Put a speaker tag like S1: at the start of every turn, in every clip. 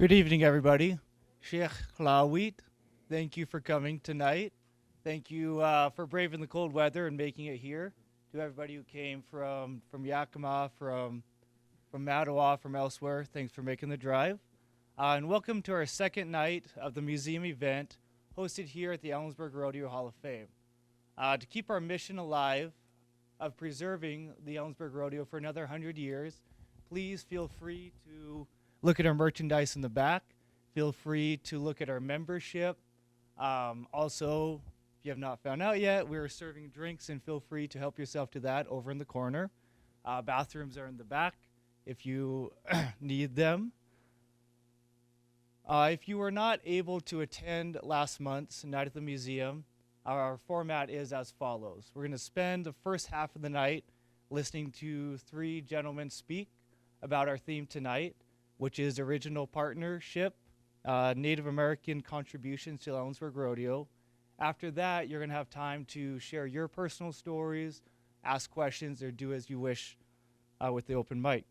S1: Good evening, everybody. Sheikh Klawit, thank you for coming tonight. Thank you for braving the cold weather and making it here. To everybody who came from Yakima, from Mattawa, from elsewhere, thanks for making the drive. And welcome to our second night of the museum event hosted here at the Ellensburg Rodeo Hall of Fame. To keep our mission alive of preserving the Ellensburg Rodeo for another 100 years, please feel free to look at our merchandise in the back. Feel free to look at our membership. Also, if you have not found out yet, we're serving drinks, and feel free to help yourself to that over in the corner. Bathrooms are in the back if you need them. If you were not able to attend last month's Night at the Museum, our format is as follows. We're going to spend the first half of the night listening to three gentlemen speak about our theme tonight, which is original partnership, Native American contributions to Ellensburg Rodeo. After that, you're going to have time to share your personal stories, ask questions, or do as you wish with the open mic.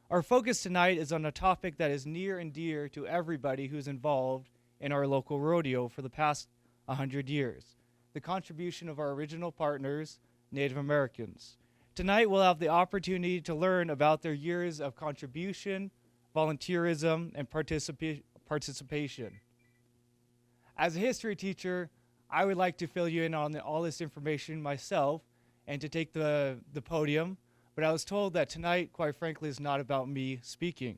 S1: Our focus tonight is on a topic that is near and dear to everybody who's involved in our local rodeo for the past 100 years, the contribution of our original partners, Native Americans. Tonight, we'll have the opportunity to learn about their years of contribution, volunteerism, and participation. As a history teacher, I would like to fill you in on all this information myself and to take the podium, but I was told that tonight, quite frankly, is not about me speaking.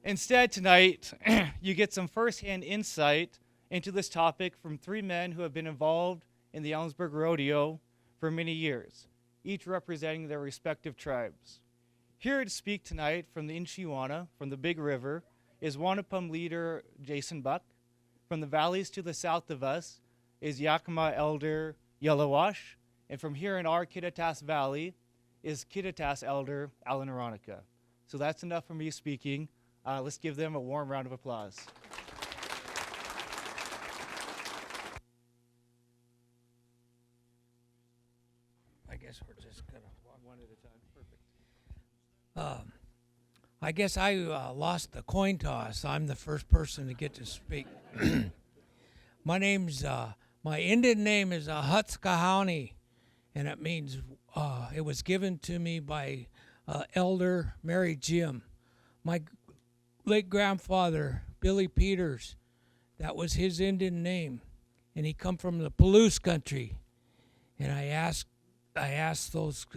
S1: Instead, tonight, you get some firsthand insight into this topic from three men who have been involved in the Ellensburg Rodeo for many years, each representing their respective tribes. Here to speak tonight from the Inshiwana, from the Big River, is Wanapum leader Jason Buck. From the valleys to the south of us is Yakima elder Yellowash. And from here in our Kittitas Valley is Kittitas elder Aronica. So that's enough for me speaking. Let's give them a warm round of applause.
S2: I guess we're just gonna
S1: One at a time. Perfect.
S2: I guess I lost the coin toss. I'm the first person to get to speak. My name's my Indian name is Hutskahouni, and it means it was given to me by Elder Mary Jim. My late grandfather Billy Peters, that was his Indian name, and he come from the Palouse country. And I asked those.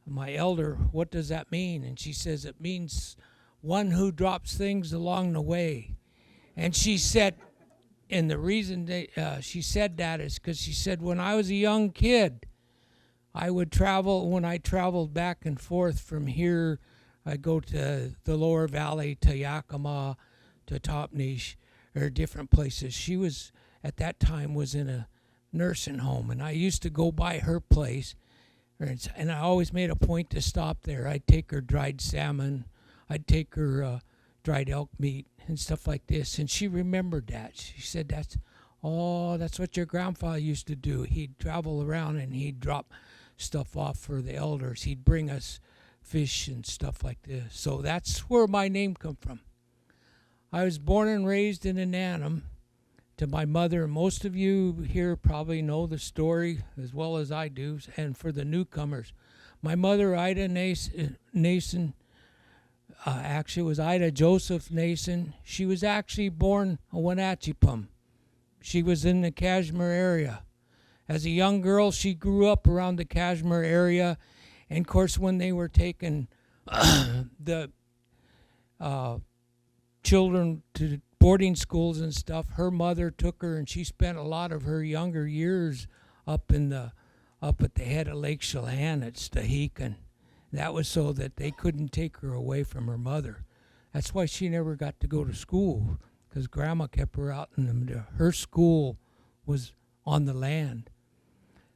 S2: My elder, what does that mean? And she says, it means one who drops things along the way. And she said, and the reason she said that is because she said, when I was a young kid, I would travel, when I traveled back and forth from here, I'd go to the lower valley, to Yakima, to Topnish, or different places. She was, at that time, was in a nursing home, and I used to go by her place. And I always made a point to stop there. I'd take her dried salmon. I'd take her dried elk meat and stuff like this. And she remembered that. She said, that's what your grandfather used to do. He'd travel around and he'd drop stuff off for the elders. He'd bring us fish and stuff like this. So that's where my name come from. I was born and raised in Ananum to my mother. Most of you here probably know the story as well as I do, and for the newcomers, my mother, Ida Nason, actually was Ida Joseph Nason. She was actually born a Wanapum. She was in the Kashmir area. As a young girl, she grew up around the Kashmir area, and of course when they were taking the children to boarding schools and stuff, her mother took her, and she spent a lot of her younger years up at the head of Lake Chelan at Stahican. That was so that they couldn't take her away from her mother. That's why she never got to go to school, because Grandma kept her out, and her school was on the land.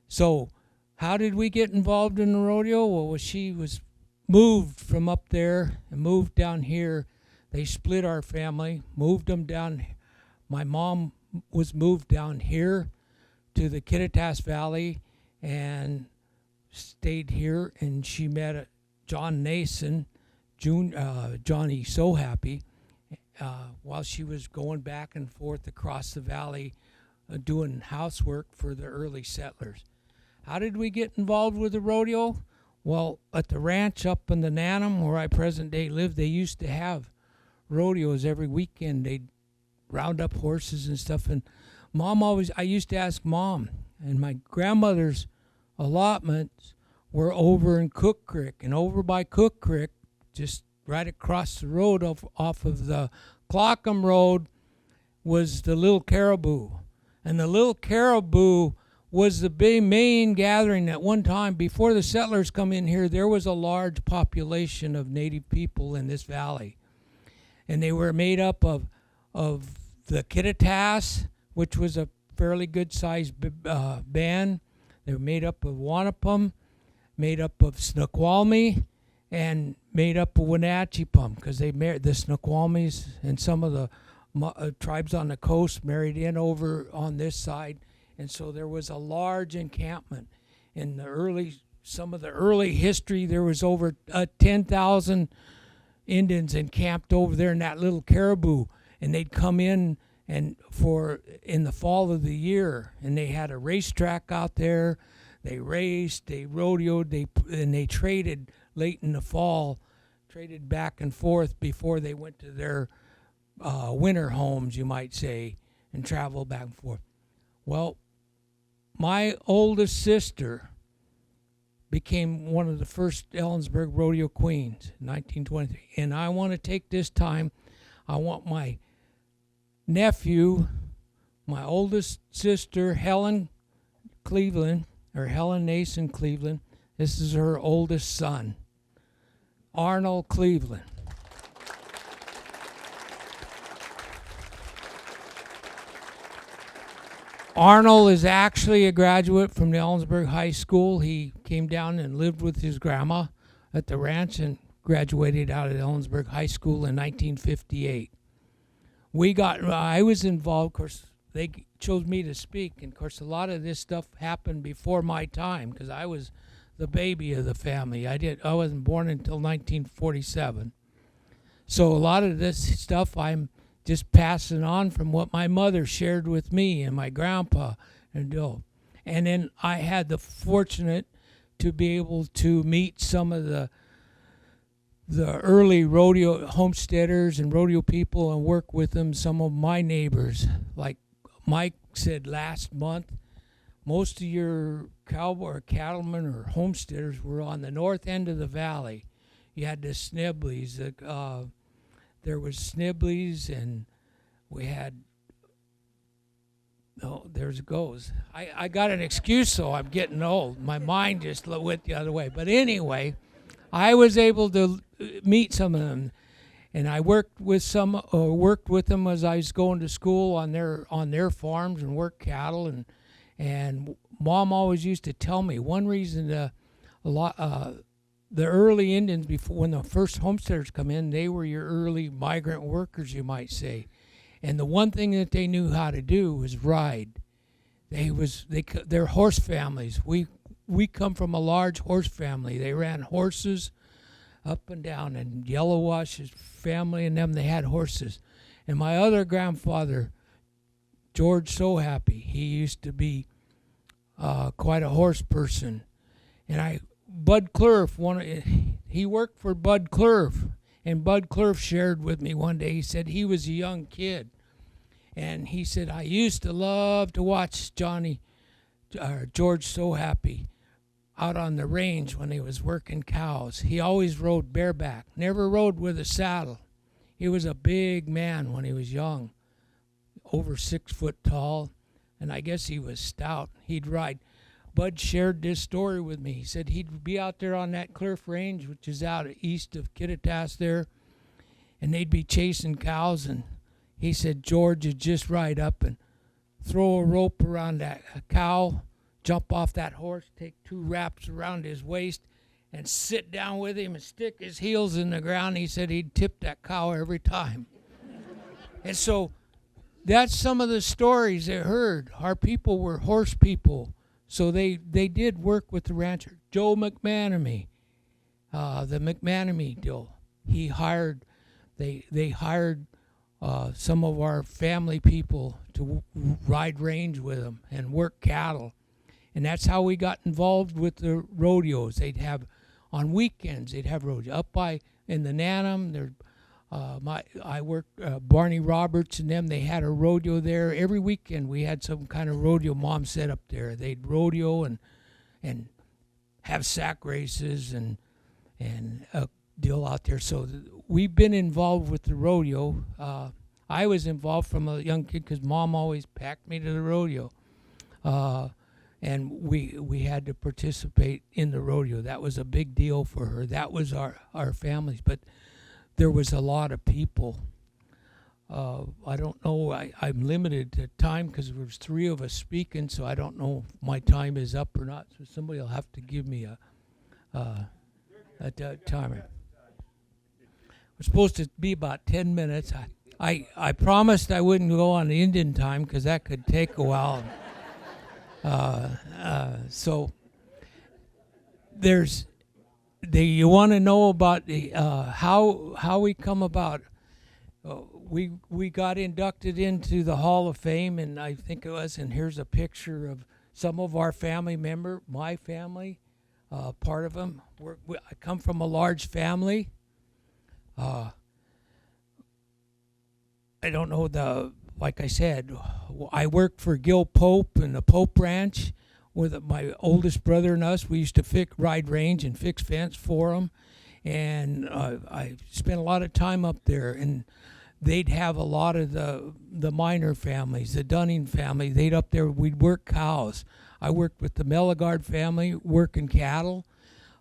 S2: So how did we get involved in the rodeo? Well, she was moved from up there and moved down here. They split our family, moved them down. My mom was moved down here to the Kittitas Valley and stayed here, and she met John Nason Johnny So Happy, while she was going back and forth across the valley doing housework for the early settlers. How did we get involved with the rodeo? Well, at the ranch up in the Nanum, where I present day live, they used to have rodeos every weekend. They'd round up horses and stuff. And I used to ask Mom, and my grandmother's allotments were over in Cook Creek. And over by Cook Creek, just right across the road off of the Clockham Road, was the Little Caribou. And the Little Caribou was the big main gathering at one time. Before the settlers come in here, there was a large population of native people in this valley. And they were made up of the Kittitas, which was a fairly good-sized band. They were made up of Wanapum, made up of Snoqualmie, and made up of Wanapum, because they married the Snoqualmies and some of the tribes on the coast married in over on this side. And so there was a large encampment. In some of the early history, there was over 10,000 Indians encamped over there in that Little Caribou, and they'd come in in the fall of the year, and they had a racetrack out there. They raced, they rodeoed, and they traded late in the fall, traded back and forth before they went to their winter homes, you might say, and traveled back and forth. Well, my oldest sister became one of the first Ellensburg rodeo queens in 1923. And I want to take this time, I want my nephew, my oldest sister, Helen Nason Cleveland, this is her oldest son, Arnold Cleveland. Arnold is actually a graduate from the Ellensburg High School. He came down and lived with his grandma at the ranch and graduated out of Ellensburg High School in 1958. I was involved, of course, they chose me to speak, and of course a lot of this stuff happened before my time because I was the baby of the family. I wasn't born until 1947. So a lot of this stuff I'm just passing on from what my mother shared with me and my grandpa and Bill. And then I had the fortunate to be able to meet some of the early rodeo homesteaders and rodeo people and work with them, some of my neighbors. Like Mike said last month, most of your cowboy or cattlemen or homesteaders were on the north end of the valley. You had the Snibleys, there was Snibleys, and we had, there it goes. I got an excuse, so I'm getting old. My mind just went the other way. But anyway, I was able to meet some of them, and I worked with them as I was going to school on their farms and worked cattle, and Mom always used to tell me one reason the early Indians, before when the first homesteaders come in, they were your early migrant workers, you might say. And the one thing that they knew how to do was ride. They're horse families. We come from a large horse family. They ran horses up and down, and Yellowash's family and them, they had horses. And my other grandfather, George So Happy, he used to be quite a horse person. And Bud Clerf, he worked for Bud Clerf, and Bud Clerf shared with me one day, he said he was a young kid, and he said, I used to love to watch George So Happy out on the range when he was working cows. He always rode bareback, never rode with a saddle. He was a big man when he was young, over 6 foot tall, and I guess he was stout. He'd ride. Bud shared this story with me. He said he'd be out there on that Cliff Range, which is out east of Kittitas there, and they'd be chasing cows, and he said George would just ride up and throw a rope around that cow, jump off that horse, take 2 wraps around his waist, and sit down with him and stick his heels in the ground. He said he'd tip that cow every time. And so that's some of the stories they heard. Our people were horse people. So they did work with the rancher. Joe McManamy, the McManamy deal. he hired, they hired some of our family people to ride range with him and work cattle. And that's how we got involved with the rodeos. They'd have, on weekends, they'd have rodeo. Up by, in the Nanum, there, I worked, Barney Roberts and them, they had a rodeo there. Every weekend we had some kind of rodeo mom set up there. They'd rodeo and have sack races and a deal out there. So we've been involved with the rodeo. I was involved from a young kid because Mom always packed me to the rodeo. And we had to participate in the rodeo. That was a big deal for her. That was our families. But there was a lot of people. I don't know. I'm limited to time because there was 3 of us speaking, so I don't know if my time is up or not. So somebody will have to give me a timer. It's supposed to be about 10 minutes. I promised I wouldn't go on the Indian time because that could take a while. So you want to know about the how we come about. We got inducted into the Hall of Fame, and I think it was. And here's a picture of some of our family member, my family, part of them. I come from a large family. I don't know like I said, I worked for Gil Pope in the Pope Ranch with my oldest brother and us. We used to ride range and fix fence for them, and I spent a lot of time up there. And they'd have a lot of the Minor families, the Dunning family. They'd up there. We'd work cows. I worked with the Melagard family working cattle.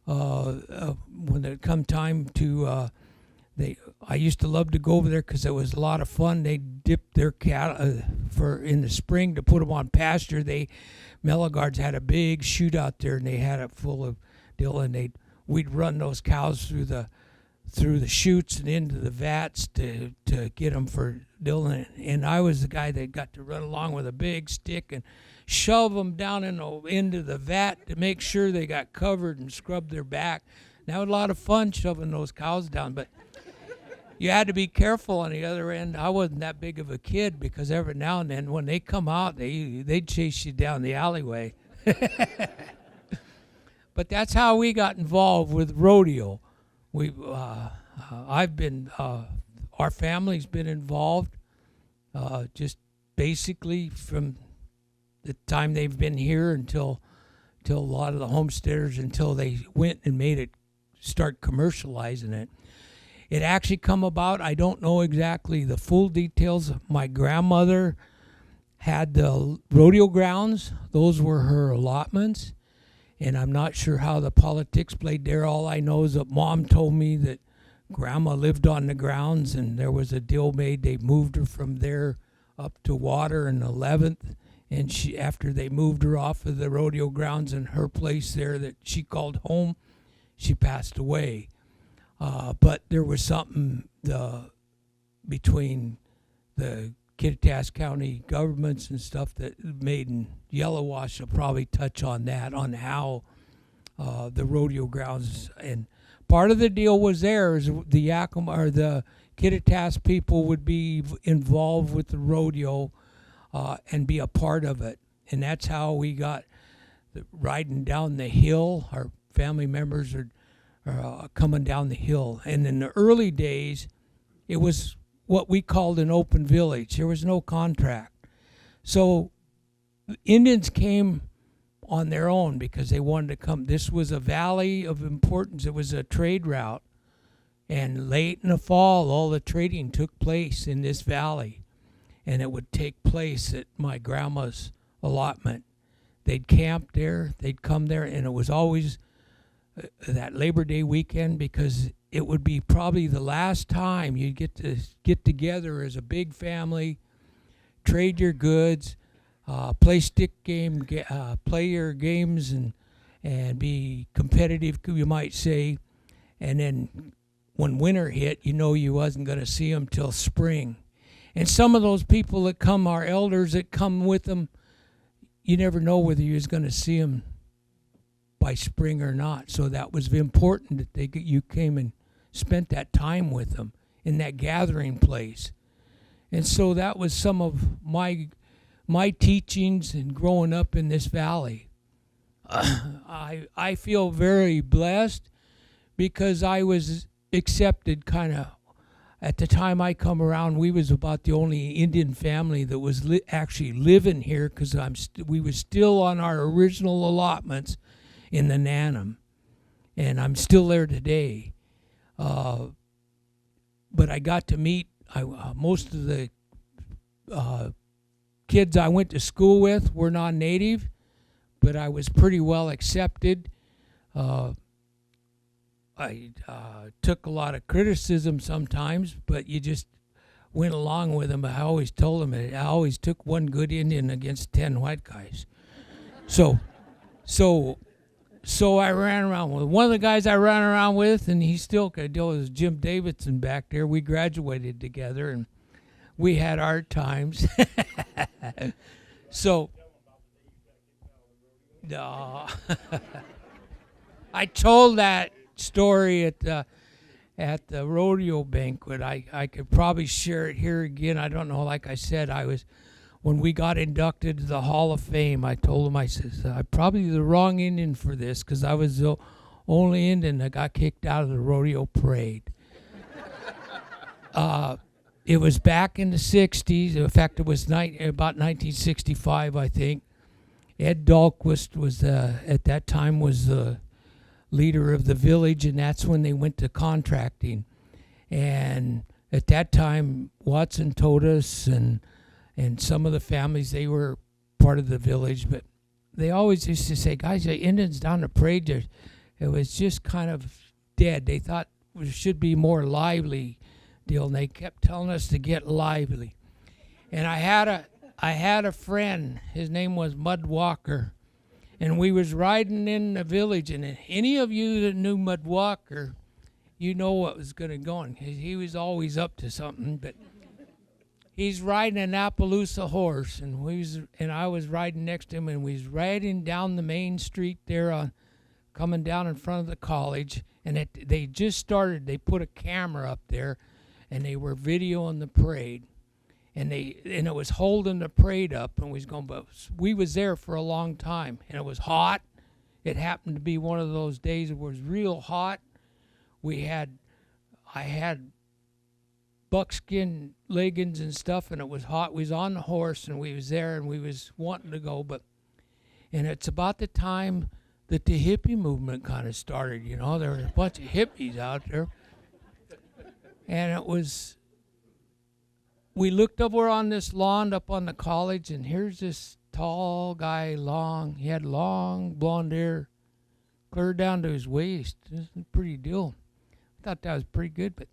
S2: When it come time to I used to love to go over there because it was a lot of fun. They dipped their cattle in the spring to put them on pasture. Melagards had a big chute out there, and they had it full of dill, and we'd run those cows through the chutes and into the vats to get them for dill. And I was the guy that got to run along with a big stick and shove them down into the vat to make sure they got covered and scrub their back. That was a lot of fun shoving those cows down, but you had to be careful on the other end. I wasn't that big of a kid because every now and then when they come out, they'd chase you down the alleyway. But that's how we got involved with rodeo. Our family's been involved just basically from the time they've been here until a lot of the homesteaders, until they went and start commercializing it. It actually come about, I don't know exactly the full details. My grandmother had the rodeo grounds. Those were her allotments. And I'm not sure how the politics played there. All I know is that Mom told me that Grandma lived on the grounds, and there was a deal made. They moved her from there up to Water in 11th. And after they moved her off of the rodeo grounds and her place there that she called home, she passed away. But there was something between the Kittitas County governments and stuff that made, and Yellowash will probably touch on that, on how the rodeo grounds, and part of the deal was there is the Yakima or the Kittitas people would be involved with the rodeo and be a part of it. And that's how we got riding down the hill. Our family members are coming down the hill. And in the early days, it was what we called an open village. There was no contract. So Indians came on their own because they wanted to come. This was a valley of importance. It was a trade route. And late in the fall, all the trading took place in this valley. And it would take place at my grandma's allotment. They'd camp there, they'd come there, and it was always that Labor Day weekend, because it would be probably the last time you'd get to get together as a big family, trade your goods, play play your games, and be competitive, you might say. And then when winter hit, you wasn't going to see them till spring. And some of those people that come, our elders that come with them, you never know whether you was going to see them by spring or not. So that was important that you came and spent that time with them in that gathering place. And so that was some of my teachings and growing up in this valley. I feel very blessed because I was accepted kind of. At the time I come around, we was about the only Indian family that was actually living here, because we was still on our original allotments in the Nanam, and I'm still there today. But I got to meet most of the kids I went to school with were non-native, but I was pretty well accepted. I took a lot of criticism sometimes, but you just went along with them. I always told them I always took one good Indian against 10 white guys. So I ran around with one of the guys I ran around with, and he still could deal with Jim Davidson back there. We graduated together, and we had our times. So, no. I told that story at the rodeo banquet. I could probably share it here again. I don't know. Like I said, when we got inducted to the Hall of Fame, I told him, I said, I'm probably the wrong Indian for this, because I was the only Indian that got kicked out of the rodeo parade. It was back in the 60s. In fact, it was about 1965, I think. Ed Dahlquist was at that time was the leader of the village, and that's when they went to contracting. And at that time, Watson told us, and some of the families, they were part of the village, but they always used to say, guys, the Indians down the parade, it was just kind of dead. They thought it should be more lively deal, and they kept telling us to get lively. And I had a friend, his name was Mud Walker, and we was riding in the village, and any of you that knew Mud Walker, you know what was going to go on. He was always up to something, but he's riding an Appaloosa horse, and I was riding next to him, and we was riding down the main street there, coming down in front of the college, and they just started. They put a camera up there, and they were videoing the parade, and it was holding the parade up, and but we was there for a long time, and it was hot. It happened to be one of those days it was real hot. I had buckskin leggings and stuff, and it was hot. We was on the horse, and we was there, and we was wanting to go, and it's about the time that the hippie movement kind of started. There was a bunch of hippies out there, and we looked over on this lawn up on the college, and here's this tall guy, he had long blonde hair, clear down to his waist. This is a pretty deal. I thought that was pretty good, but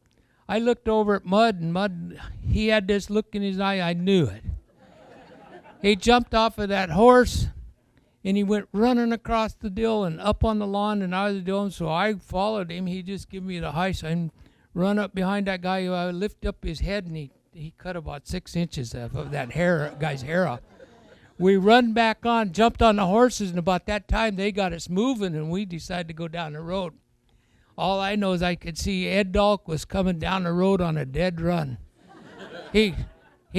S2: I looked over at Mud, he had this look in his eye. I knew it. He jumped off of that horse, and he went running across the dill and up on the lawn and out of the dill. So I followed him. He just gave me the high sign, run up behind that guy. I lift up his head, and he cut about 6 inches of that guy's hair off. We run back on, jumped on the horses, and about that time they got us moving, and we decided to go down the road. All I know is I could see Ed Dahlquist was coming down the road on a dead run. He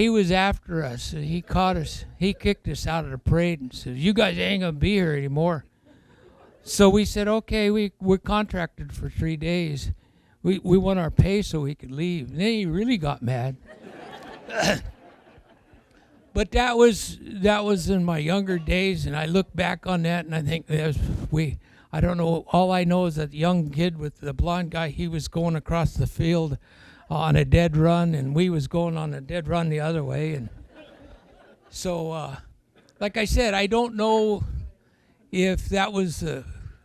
S2: was after us. He caught us. He kicked us out of the parade and said, "You guys ain't going to be here anymore." So we said, okay, we're contracted for 3 days. We want our pay so we could leave. And then he really got mad. But that was in my younger days, and I look back on that, and I think I don't know. All I know is that the young kid with the blonde guy, he was going across the field on a dead run, and we was going on a dead run the other way. And so, like I said, I don't know if that was.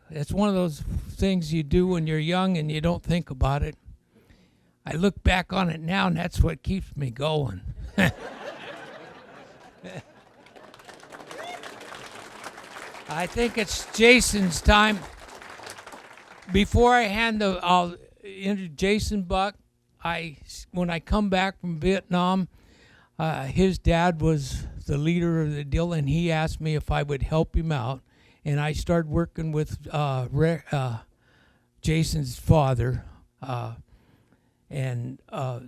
S2: It's one of those things you do when you're young and you don't think about it. I look back on it now, and that's what keeps me going. I think it's Jason's time. Before I I'll introduce Jason Buck. When I come back from Vietnam, his dad was the leader of the deal, and he asked me if I would help him out. And I started working with Jason's father, And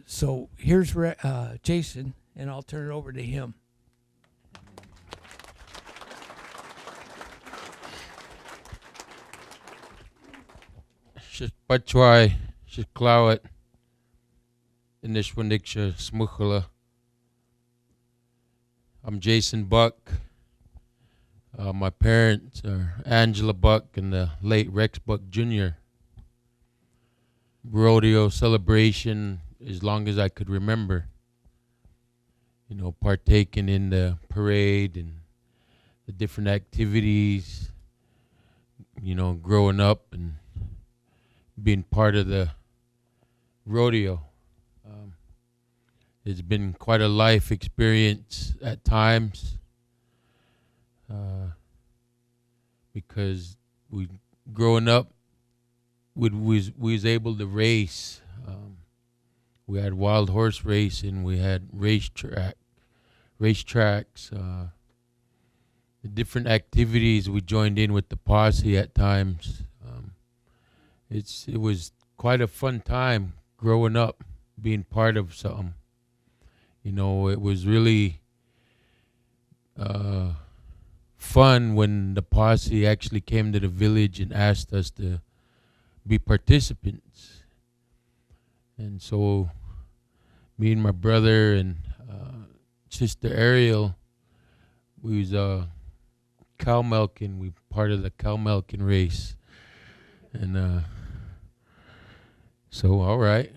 S2: so here's Jason, and I'll turn it over to him.
S3: Pachwai, Shiklawat, Inishwaniksha Smukhula. I'm Jason Buck. My parents are Angela Buck and the late Rex Buck Jr. Rodeo celebration as long as I could remember. You know, partaking in the parade and the different activities, you know, growing up and being part of the rodeo. It's been quite a life experience at times because growing up, we was able to race. We had wild horse racing. We had racetracks. The different activities we joined in with the posse at times. It was quite a fun time growing up, being part of something. You know, it was really fun when the posse actually came to the village and asked us to be participants. And so me and my brother and sister Ariel, we was cow milking. We part of the cow milking race. And so, all right,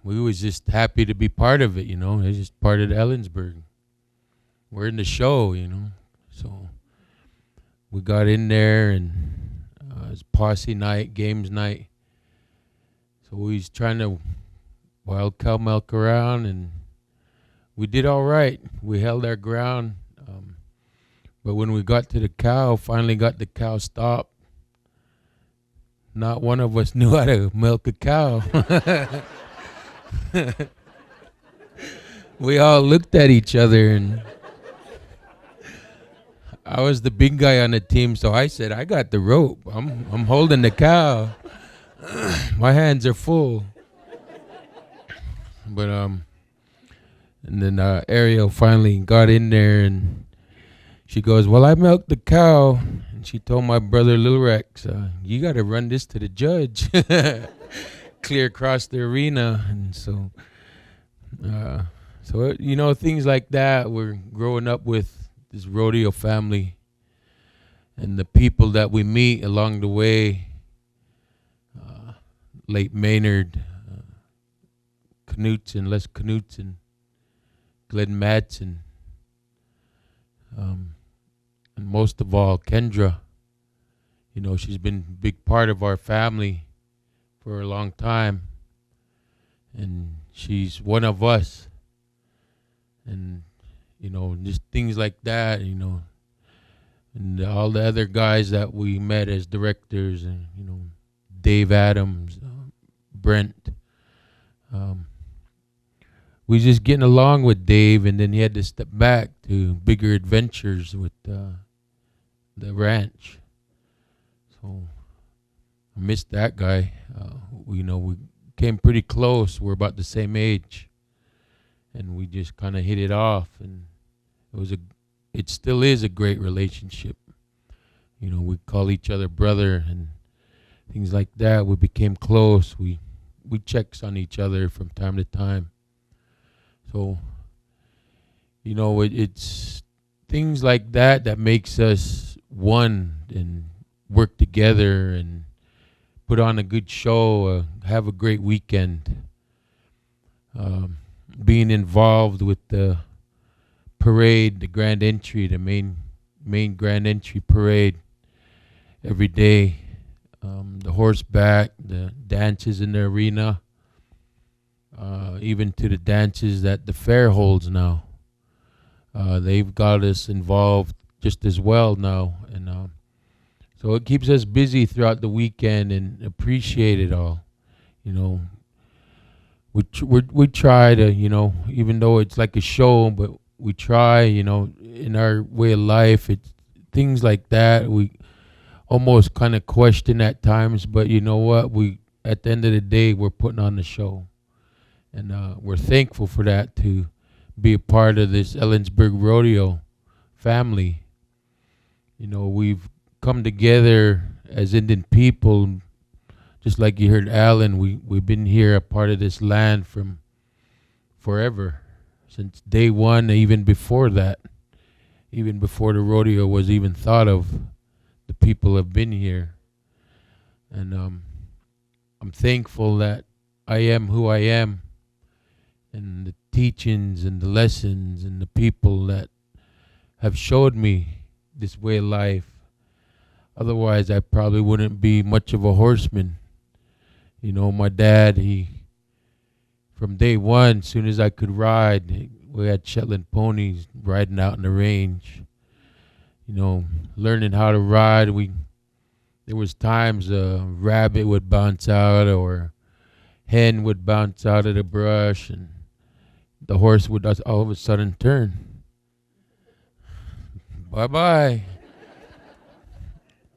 S3: we was just happy to be part of it, you know. It's just part of the Ellensburg. We're in the show, you know. So we got in there, and it was posse night, games night. So we was trying to wild cow milk around, and we did all right. We held our ground. But when we got to the cow, finally got the cow stopped, not one of us knew how to milk a cow. We all looked at each other, and I was the big guy on the team, so I said, I got the rope. I'm holding the cow. My hands are full. But and then Ariel finally got in there, and she goes, well, I milked the cow. And she told my brother, Lil Rex, you got to run this to the judge. Clear across the arena. And so, you know, things like that. We're growing up with this rodeo family and the people that we meet along the way. Late Maynard, Knutson, Les Knutson, Glenn Madsen, and most of all, Kendra. You know, she's been a big part of our family for a long time. And she's one of us. And, you know, just things like that, you know. And all the other guys that we met as directors, and, you know, Dave Adams, Brent. We was just getting along with Dave, and then he had to step back to bigger adventures with the ranch. So I missed that guy. You know, we came pretty close. We're about the same age, and we just kind of hit it off. And it still is a great relationship. You know, we call each other brother and things like that. We became close. We checks on each other from time to time. So, you know, it's things like that that makes us one and work together and put on a good show, have a great weekend. Being involved with the parade, the grand entry, the main grand entry parade every day. The horseback, the dances in the arena, even to the dances that the fair holds now. They've got us involved just as well now. And so it keeps us busy throughout the weekend and appreciate it all. You know, we try to, you know, even though it's like a show, but we try, you know, in our way of life, it's things like that. We almost kind of question at times, but you know what? At the end of the day, we're putting on the show. And we're thankful for that, to be a part of this Ellensburg Rodeo family. You know, we've come together as Indian people, just like you heard Alan. We've been here, a part of this land from forever, since day one, even before that, even before the rodeo was even thought of. The people have been here, and I'm thankful that I am who I am, and the teachings and the lessons and the people that have showed me this way of life. Otherwise, I probably wouldn't be much of a horseman. You know, my dad, from day one, as soon as I could ride, we had Shetland ponies riding out in the range. You know, learning how to ride. There was times a rabbit would bounce out, or hen would bounce out of the brush, and the horse would all of a sudden turn. Bye-bye.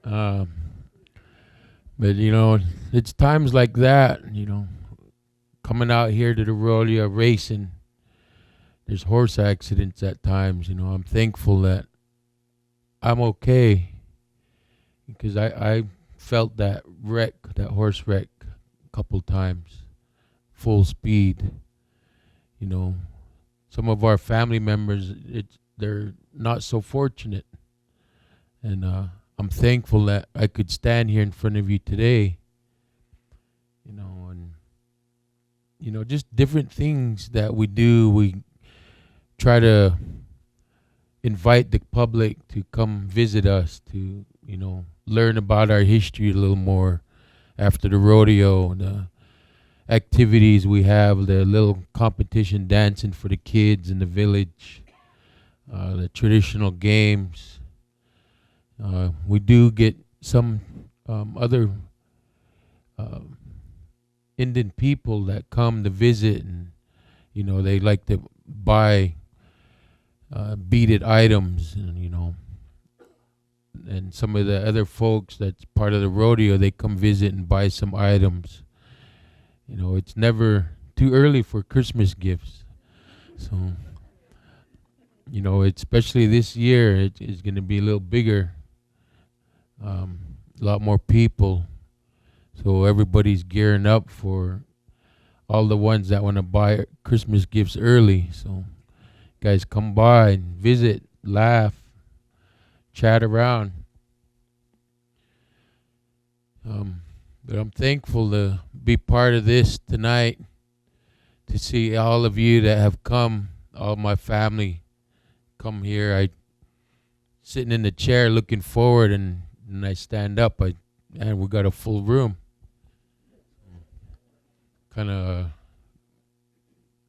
S3: But, you know, it's times like that, you know, coming out here to the rodeo, racing, there's horse accidents at times. You know, I'm thankful that I'm okay, because I felt that wreck, that horse wreck, a couple times, full speed. You know, some of our family members, they're not so fortunate, and I'm thankful that I could stand here in front of you today. You know, and you know, just different things that we do. We try to invite the public to come visit us, to, you know, learn about our history a little more after the rodeo, the activities we have, the little competition dancing for the kids in the village, the traditional games. We do get some other Indian people that come to visit, and, you know, they like to buy beaded items, and, you know, and some of the other folks that's part of the rodeo, they come visit and buy some items. You know, it's never too early for Christmas gifts. So, you know, especially this year, it's going to be a little bigger, a lot more people. So everybody's gearing up for all the ones that want to buy Christmas gifts early. So guys, come by and visit, laugh, chat around. But I'm thankful to be part of this tonight, to see all of you that have come, all my family come here. I sitting in the chair looking forward, and I stand up, and we got a full room. Kind of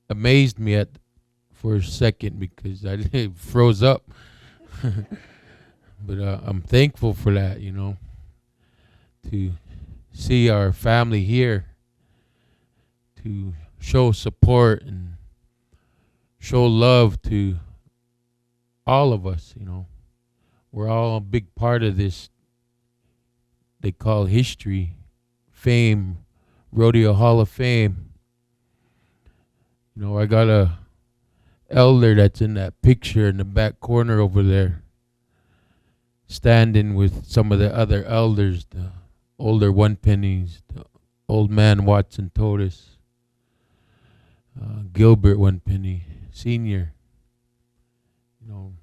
S3: amazed me for a second, because I froze up. But I'm thankful for that, you know, to see our family here, to show support and show love to all of us. You know, we're all a big part of this, they call history, fame, Rodeo Hall of Fame. You know, I got a elder that's in that picture in the back corner over there, standing with some of the other elders, the older one pennies, the old man Watson Totus, Gilbert one penny, senior. You know,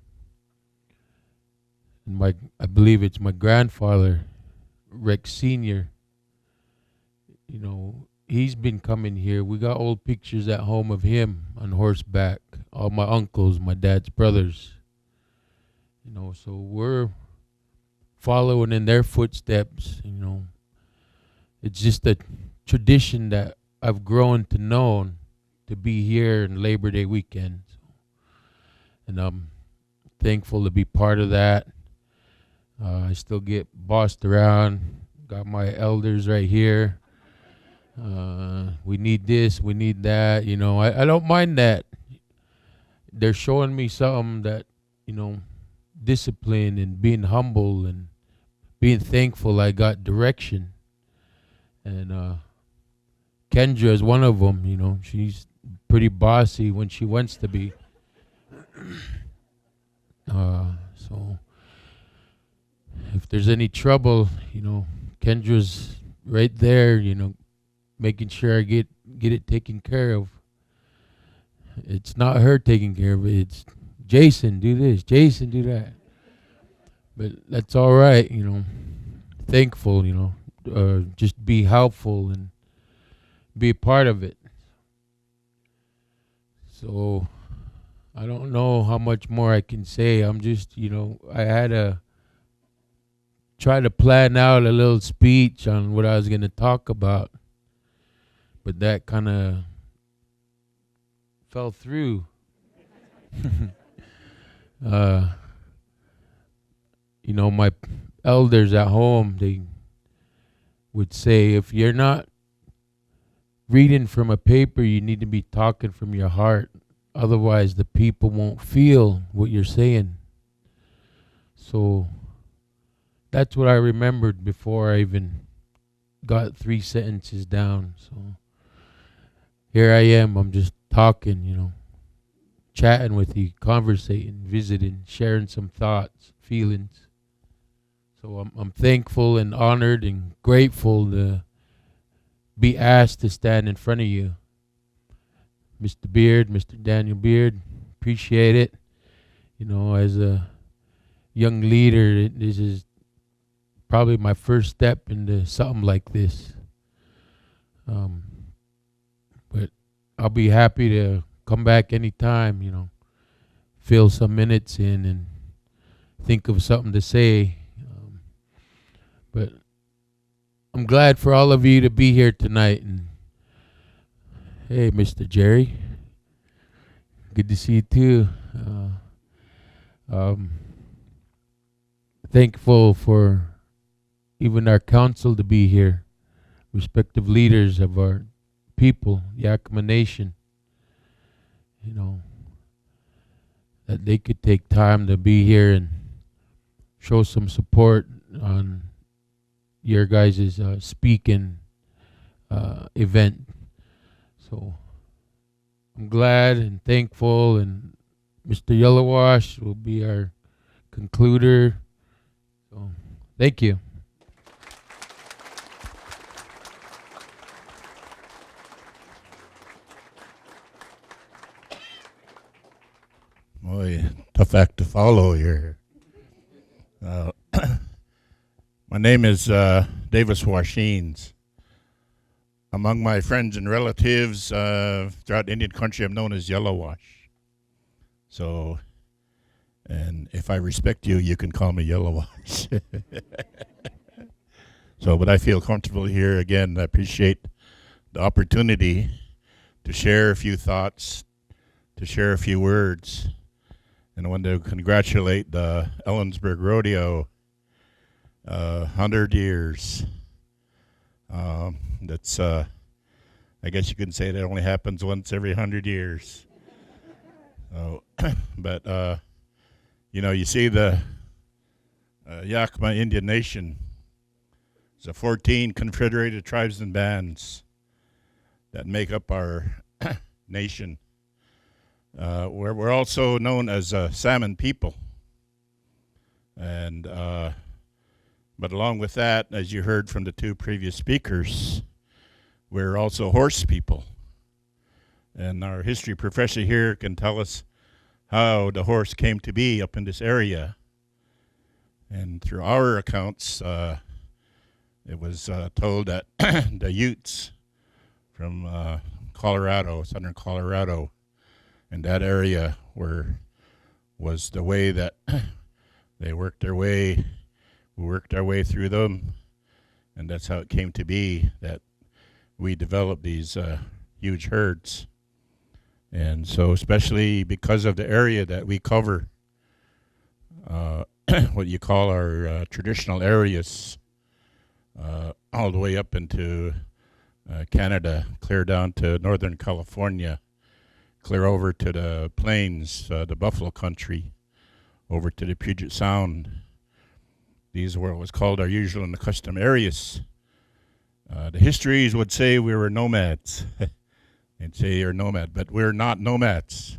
S3: and I believe it's my grandfather, Rex Senior. You know, he's been coming here. We got old pictures at home of him on horseback. All my uncles, my dad's brothers. You know, so we're following in their footsteps. You know, it's just a tradition that I've grown to know, to be here in Labor Day weekend. And I'm thankful to be part of that. I still get bossed around. Got my elders right here. We need this, we need that. You know, I don't mind that. They're showing me something that, you know, discipline and being humble and being thankful I got direction. And Kendra is one of them. You know, she's pretty bossy when she wants to be. So if there's any trouble, Kendra's right there, making sure I get it taken care of. It's not her taking care of it. It's Jason, do this. Jason, do that. But that's all right, Thankful, just be helpful and be a part of it. So I don't know how much more I can say. I'm just, I had to try to plan out a little speech on what I was going to talk about. But that kind of fell through. My elders at home, they would say, if you're not reading from a paper, you need to be talking from your heart. Otherwise, the people won't feel what you're saying. So that's what I remembered before I even got 3 sentences down. So here I am. I'm just talking, chatting with you, conversating, visiting, sharing some thoughts, feelings. So I'm thankful and honored and grateful to be asked to stand in front of you. Mr. Beard, Mr. Daniel Beard, appreciate it. As a young leader, this is probably my first step into something like this. But I'll be happy to come back anytime, fill some minutes in and think of something to say. But I'm glad for all of you to be here tonight. And hey, Mr. Jerry, good to see you too. Thankful for even our council to be here, respective leaders of our people, Yakima Nation. That they could take time to be here and show some support on your guys' speaking event. So I'm glad and thankful, and Mr. Yellowash will be our concluder. So thank you.
S4: Boy, tough act to follow here. My name is Davis Washines. Among my friends and relatives throughout Indian country, I'm known as Yellowash. So, and if I respect you, you can call me Yellowash. So, but I feel comfortable here again. I appreciate the opportunity to share a few thoughts, to share a few words. And I want to congratulate the Ellensburg Rodeo, 100 years. That's, I guess you can say that only happens once every 100 years. But, you see the Yakima Indian Nation. It's 14 confederated tribes and bands that make up our nation. We're also known as Salmon people. And but along with that, as you heard from the two previous speakers, we're also horse people. And our history professor here can tell us how the horse came to be up in this area. And through our accounts, it was told that the Utes from Colorado, southern Colorado, and that area was the way that they worked their way. We worked our way through them, and that's how it came to be that we developed these huge herds. And so, especially because of the area that we cover, what you call our traditional areas, all the way up into Canada, clear down to Northern California, clear over to the plains, the Buffalo country, over to the Puget Sound. These were what was called our usual and custom areas. The histories would say we were nomads. and say you're a nomad, but we're not nomads.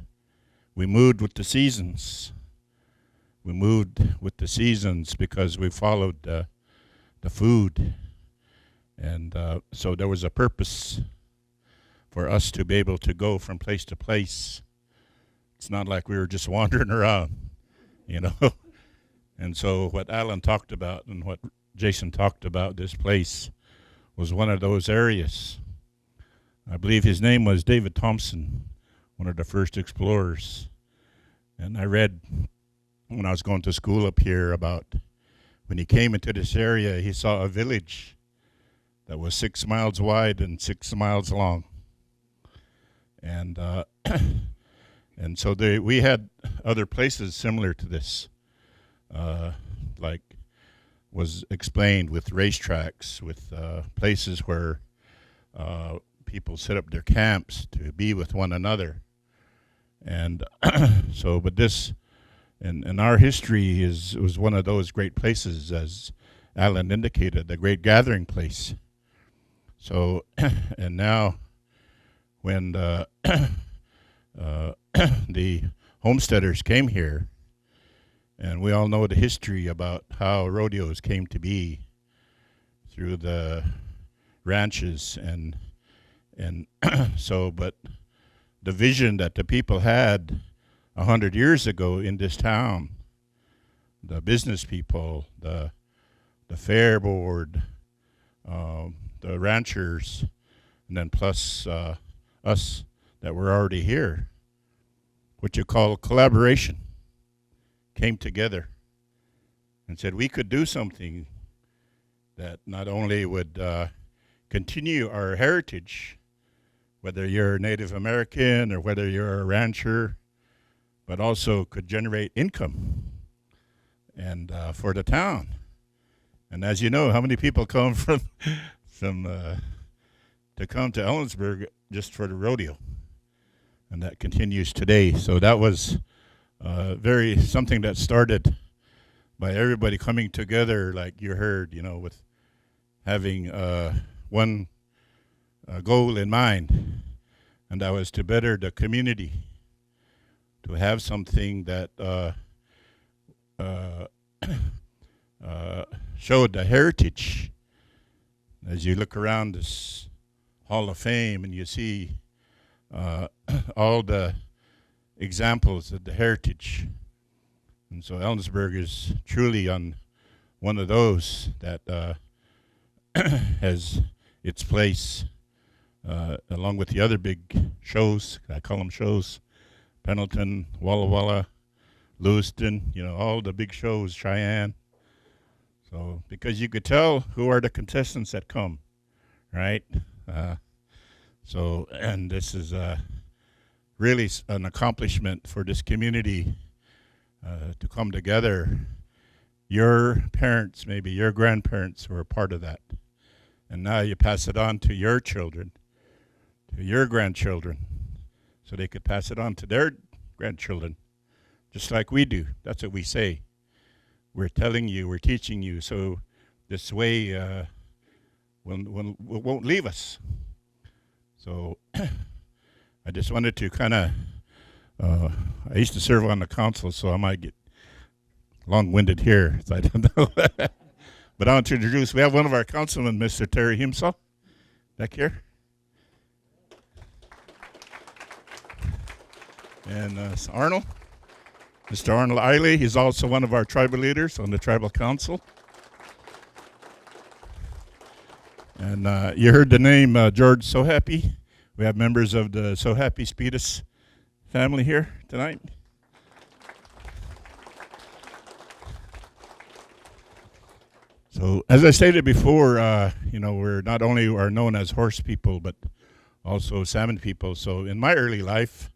S4: We moved with the seasons. We moved with the seasons because we followed the food. And so there was a purpose for us to be able to go from place to place. It's not like we were just wandering around, you know. And so what Alan talked about and what Jason talked about, this place was one of those areas. I believe his name was David Thompson, one of the first explorers. And I read when I was going to school up here about when he came into this area, he saw a village that was 6 miles wide and 6 miles long. And and so we had other places similar to this, like was explained with racetracks, with places where people set up their camps to be with one another. And so, but this, in our history, was one of those great places, as Alan indicated, a great gathering place. So, and now, when the homesteaders came here, and we all know the history about how rodeos came to be through the ranches, and so, but the vision that the people had 100 years ago in this town, the business people, the fair board, the ranchers, and then plus us that were already here, what you call collaboration, came together and said we could do something that not only would continue our heritage, whether you're Native American or whether you're a rancher, but also could generate income and for the town. And as you know, how many people come from to come to Ellensburg just for the rodeo? And that continues today. So that was something that started by everybody coming together, like you heard, you know, with having one goal in mind, and that was to better the community, to have something that showed the heritage. As you look around this Hall of Fame and you see all the examples of the heritage. And so Ellensburg is truly on one of those that has its place, along with the other big shows. I call them shows: Pendleton, Walla Walla, Lewiston, you know, all the big shows, Cheyenne. So, because you could tell who are the contestants that come, right? So, and this is really an accomplishment for this community to come together. Your parents, maybe your grandparents, were a part of that. And now you pass it on to your children, to your grandchildren, so they could pass it on to their grandchildren, just like we do. That's what we say. We're telling you, we're teaching you, so this way won't leave us. So I just wanted to kind of, I used to serve on the council, so I might get long-winded here, so I don't know. But I want to introduce, we have one of our councilmen, Mr. Terry himself, back here. And Arnold, Mr. Arnold Eiley, he's also one of our tribal leaders on the tribal council. And you heard the name George So Happy. We have members of the So Happy Speedus family here tonight. So, as I stated before, we're not only are known as horse people, but also salmon people. So, in my early life,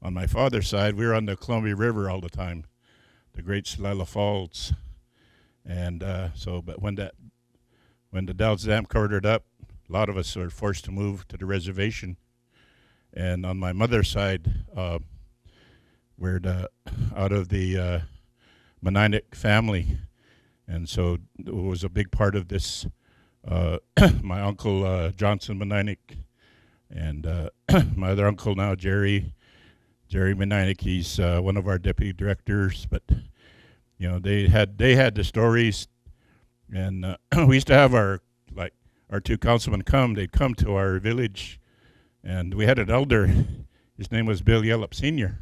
S4: on my father's side, we were on the Columbia River all the time, the Great Celila Falls. And but when the Dalles Dam covered it up, a lot of us were forced to move to the reservation. And on my mother's side, we're out of the Mennonite family. And so it was a big part of this. My uncle Johnson Mennonite And my other uncle now, Jerry Meninek, he's one of our deputy directors. But they had the stories, and we used to have our two councilmen come. They'd come to our village, and we had an elder. His name was Bill Yellup Sr.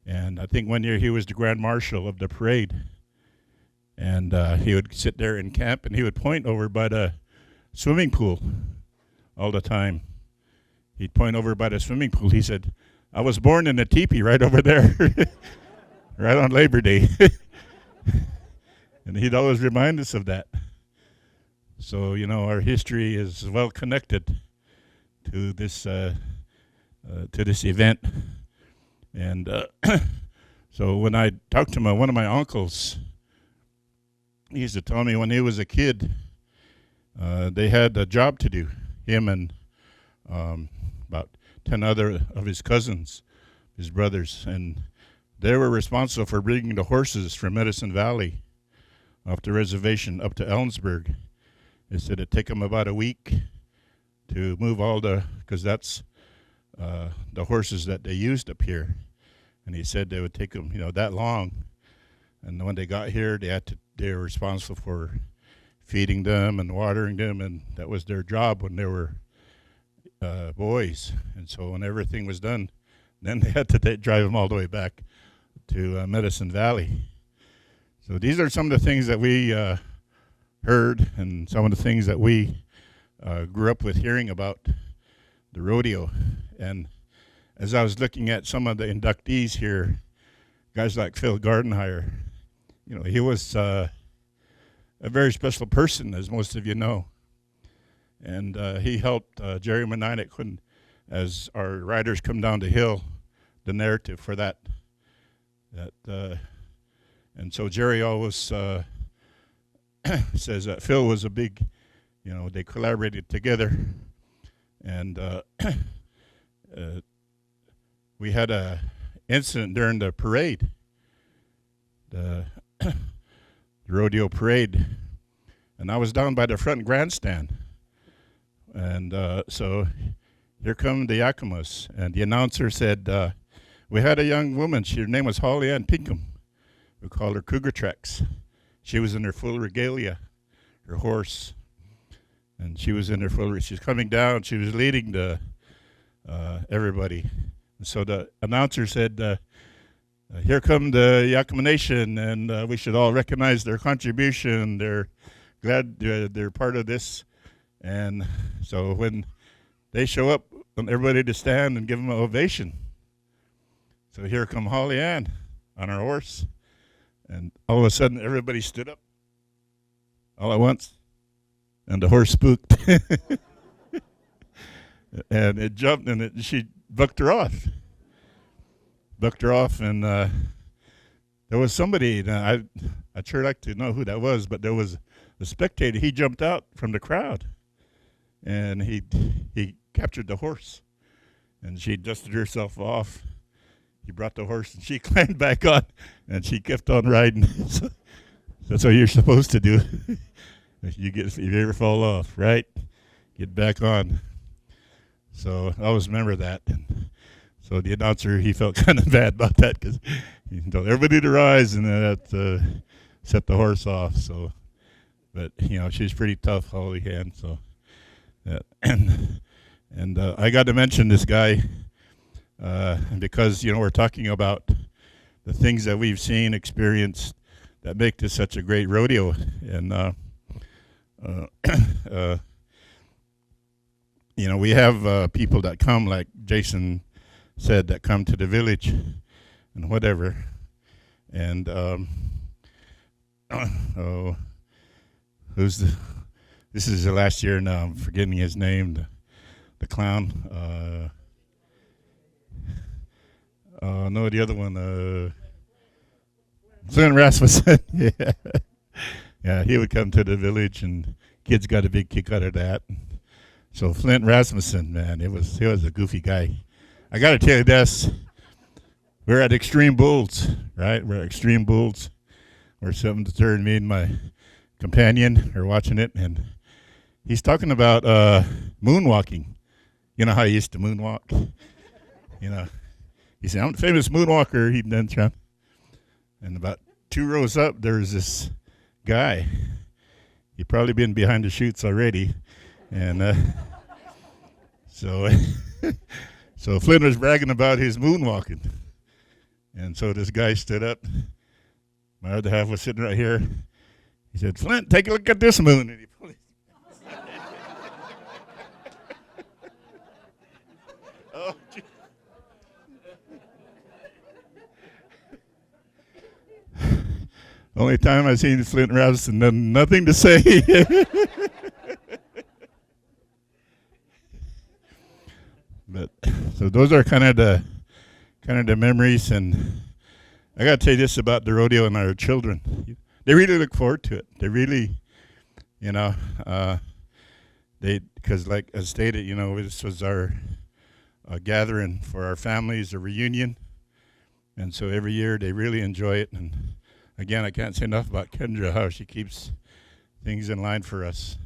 S4: And I think one year he was the grand marshal of the parade. And he would sit there in camp, and he would point over by the swimming pool all the time. He'd point over by the swimming pool. He said, "I was born in a teepee right over there," right on Labor Day. And he'd always remind us of that. So, our history is well connected to this event. And so when I talked to one of my uncles, he used to tell me when he was a kid, they had a job to do, him and about 10 other of his cousins, his brothers, and they were responsible for bringing the horses from Medicine Valley off the reservation up to Ellensburg. They said it'd take them about a week to move because that's the horses that they used up here. And he said they would take them, that long. And when they got here, they were responsible for feeding them and watering them, and that was their job when they were boys. And so when everything was done, then they had to drive them all the way back to Medicine Valley. So these are some of the things that we heard, and some of the things that we grew up with hearing about the rodeo. And as I was looking at some of the inductees here, guys like Phil Gardenhire, he was a very special person, as most of you know. And he helped Jerry Meninek as our riders come down the hill, the narrative for that. And so Jerry always says that Phil was a big, they collaborated together. And we had a incident during the parade, the rodeo parade, and I was down by the front grandstand. And so here come the Yakimas, and the announcer said, we had a young woman, her name was Holly Ann Pinkham. We called her Cougar Tracks. She was in her full regalia, her horse, and she was in her full, she's coming down, she was leading everybody. And so the announcer said, here come the Yakima Nation, and we should all recognize their contribution. They're glad they're part of this. And so when they show up, I want everybody to stand and give them an ovation. So here come Holly Ann on her horse, and all of a sudden everybody stood up all at once, and the horse spooked. And it jumped, and she bucked her off. And there was somebody, I'd sure like to know who that was, but there was a spectator. He jumped out from the crowd, and he captured the horse, and she dusted herself off. He brought the horse, and she climbed back on, and she kept on riding. So that's what you're supposed to do. If you ever fall off, right? Get back on. So I always remember that. And so the announcer, he felt kind of bad about that, because he told everybody to rise, and that set the horse off. So, but she's pretty tough, Holly Ann. So, and I got to mention this guy. Because we're talking about the things that we've seen, experienced, that make this such a great rodeo, and we have people that come, like Jason said, that come to the village and whatever, and this is the last year now. I'm forgetting his name, the clown. No, the other one, Flynn Rasmussen. Yeah, he would come to the village, and kids got a big kick out of that. So Flint Rasmussen, man, he was a goofy guy. I got to tell you this: we're at Extreme Bulls, right? We're at Extreme Bulls. We're 7 to 3rd. Me and my companion are watching it, and he's talking about moonwalking. You know how he used to moonwalk? You know, he said, I'm the famous moonwalker. He'd done Trump. And about 2 rows up, there's this guy. He'd probably been behind the chutes already. And so so Flynn was bragging about his moonwalking. And so this guy stood up. My other half was sitting right here. He said, Flint, take a look at this moon. And he pulled it. Oh, gee. Only time I've seen Flint Robinson, nothing to say. But so those are kind of the memories, and I got to tell you this about the rodeo and our children. They really look forward to it. They really, because like I stated, this was our gathering for our families, a reunion, and so every year they really enjoy it. And again, I can't say enough about Kendra, how she keeps things in line for us.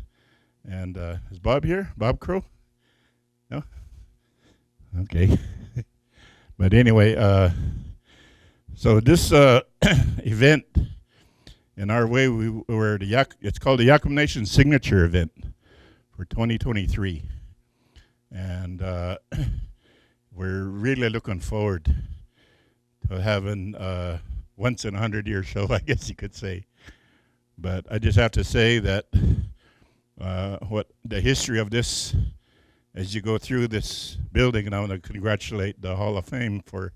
S4: And is Bob here? Bob Crow? No? Okay. But anyway, so this event, in our way, we were it's called the Yakima Nation Signature Event for 2023. And we're really looking forward to having once in 100-year show, I guess you could say. But I just have to say that what the history of this, as you go through this building, and I want to congratulate the Hall of Fame for,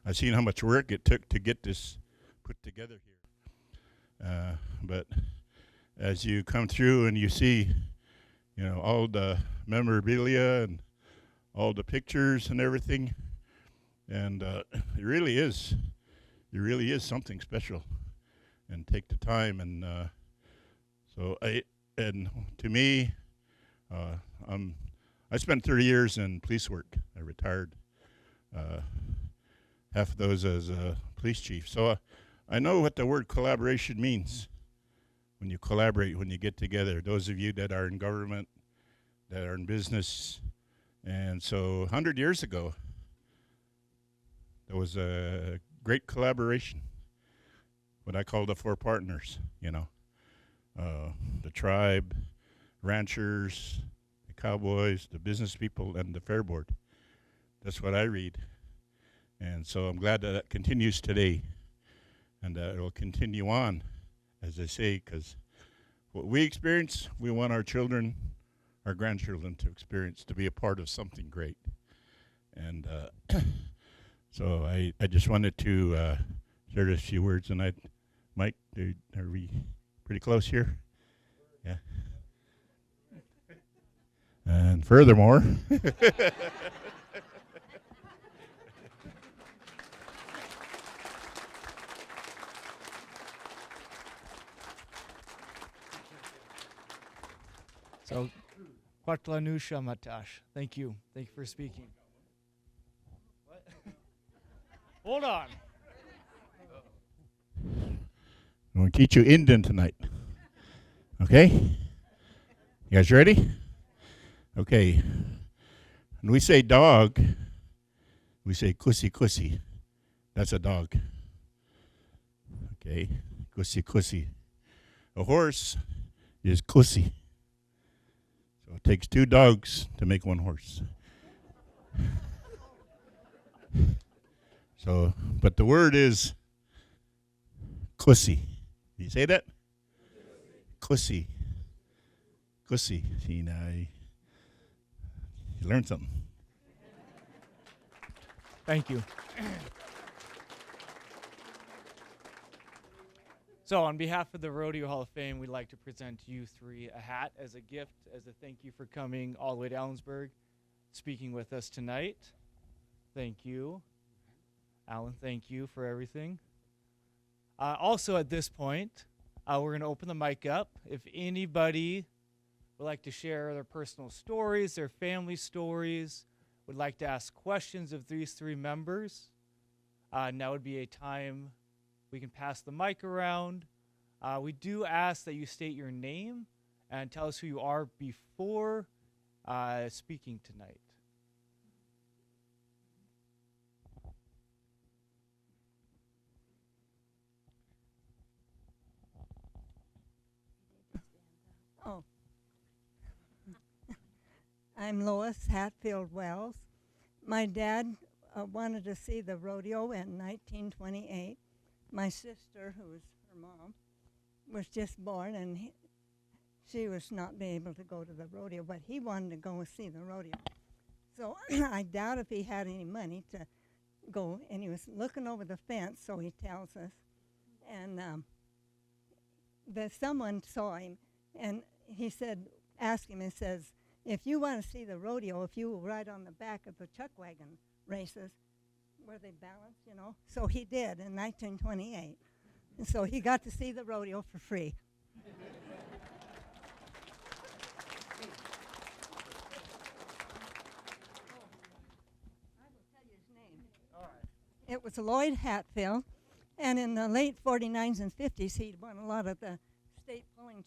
S4: I've seen how much work it took to get this put together here. But as you come through and you see, all the memorabilia and all the pictures and everything, and it really is something special. And take the time, and to me, I spent 30 years in police work. I retired, half of those as a police chief. So I know what the word collaboration means. When you collaborate, when you get together, those of you that are in government, that are in business. And so 100 years ago, there was a great collaboration, what I call the 4 partners, the tribe, ranchers, the cowboys, the business people, and the fair board. That's what I read. And so I'm glad that continues today, and that it will continue on, as I say, because what we experience, we want our children, our grandchildren to experience, to be a part of something great. And so I just wanted to share a few words, and Mike, are we pretty close here? Yeah. And furthermore,
S1: so, Kwatlanusha Matash. Thank you. Thank you for speaking. What? Hold on.
S4: I'm going to teach you Indian tonight. Okay? You guys ready? Okay. When we say dog, we say kusi kusi. That's a dog. Okay? Kusi kusi. A horse is kusi. So it takes 2 dogs to make 1 horse. So, but the word is kusi. Did you say that? Kusi. Kusi. See, now you learned something.
S1: Thank you. So on behalf of the Rodeo Hall of Fame, we'd like to present you 3 a hat as a gift, as a thank you for coming all the way to Ellensburg, speaking with us tonight. Thank you. Alan, thank you for everything. Also at this point, we're going to open the mic up. If anybody would like to share their personal stories, their family stories, would like to ask questions of these 3 members, now would be a time we can pass the mic around. We do ask that you state your name and tell us who you are before speaking tonight.
S5: I'm Lois Hatfield Wells. My dad wanted to see the rodeo in 1928. My sister, who was her mom, was just born, and she was not being able to go to the rodeo, but he wanted to go and see the rodeo. So I doubt if he had any money to go, and he was looking over the fence, so he tells us, and someone saw him, and he said, asked him, and says, if you want to see the rodeo, if you will ride on the back of the chuck wagon races, where they balance, you know. So he did in 1928. And so he got to see the rodeo for free. It was Lloyd Hatfield, and in the late 49s and 50s, he'd won a lot of the state pulling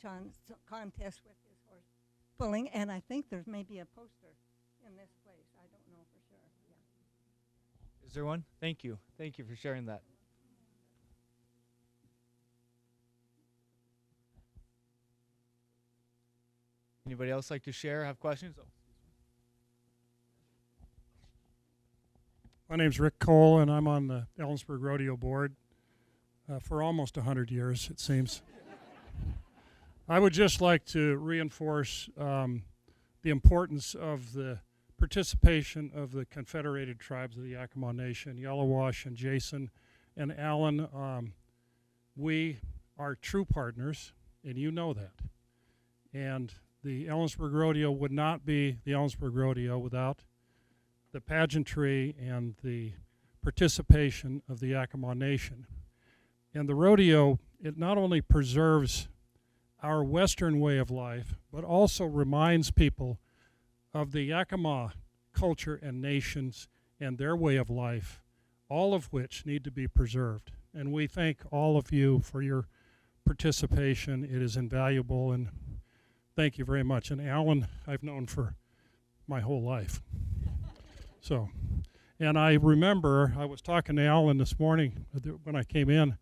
S5: contests with his horse pulling, and I think there's maybe a poster in this place. I don't know for sure. Yeah.
S1: Is there one? Thank you. Thank you for sharing that. Anybody else like to share, have questions? Oh.
S6: My name's Rick Cole, and I'm on the Ellensburg Rodeo Board for almost 100 years, it seems. I would just like to reinforce the importance of the participation of the Confederated Tribes of the Yakima Nation, Yellowash and Jason and Alan. We are true partners, and you know that. And the Ellensburg Rodeo would not be the Ellensburg Rodeo without the pageantry and the participation of the Yakima Nation. And the rodeo, it not only preserves our Western way of life, but also reminds people of the Yakima culture and nations and their way of life, all of which need to be preserved. And we thank all of you for your participation. It is invaluable, and thank you very much. And Alan, I've known for my whole life. So, and I remember I was talking to Alan this morning when I came in.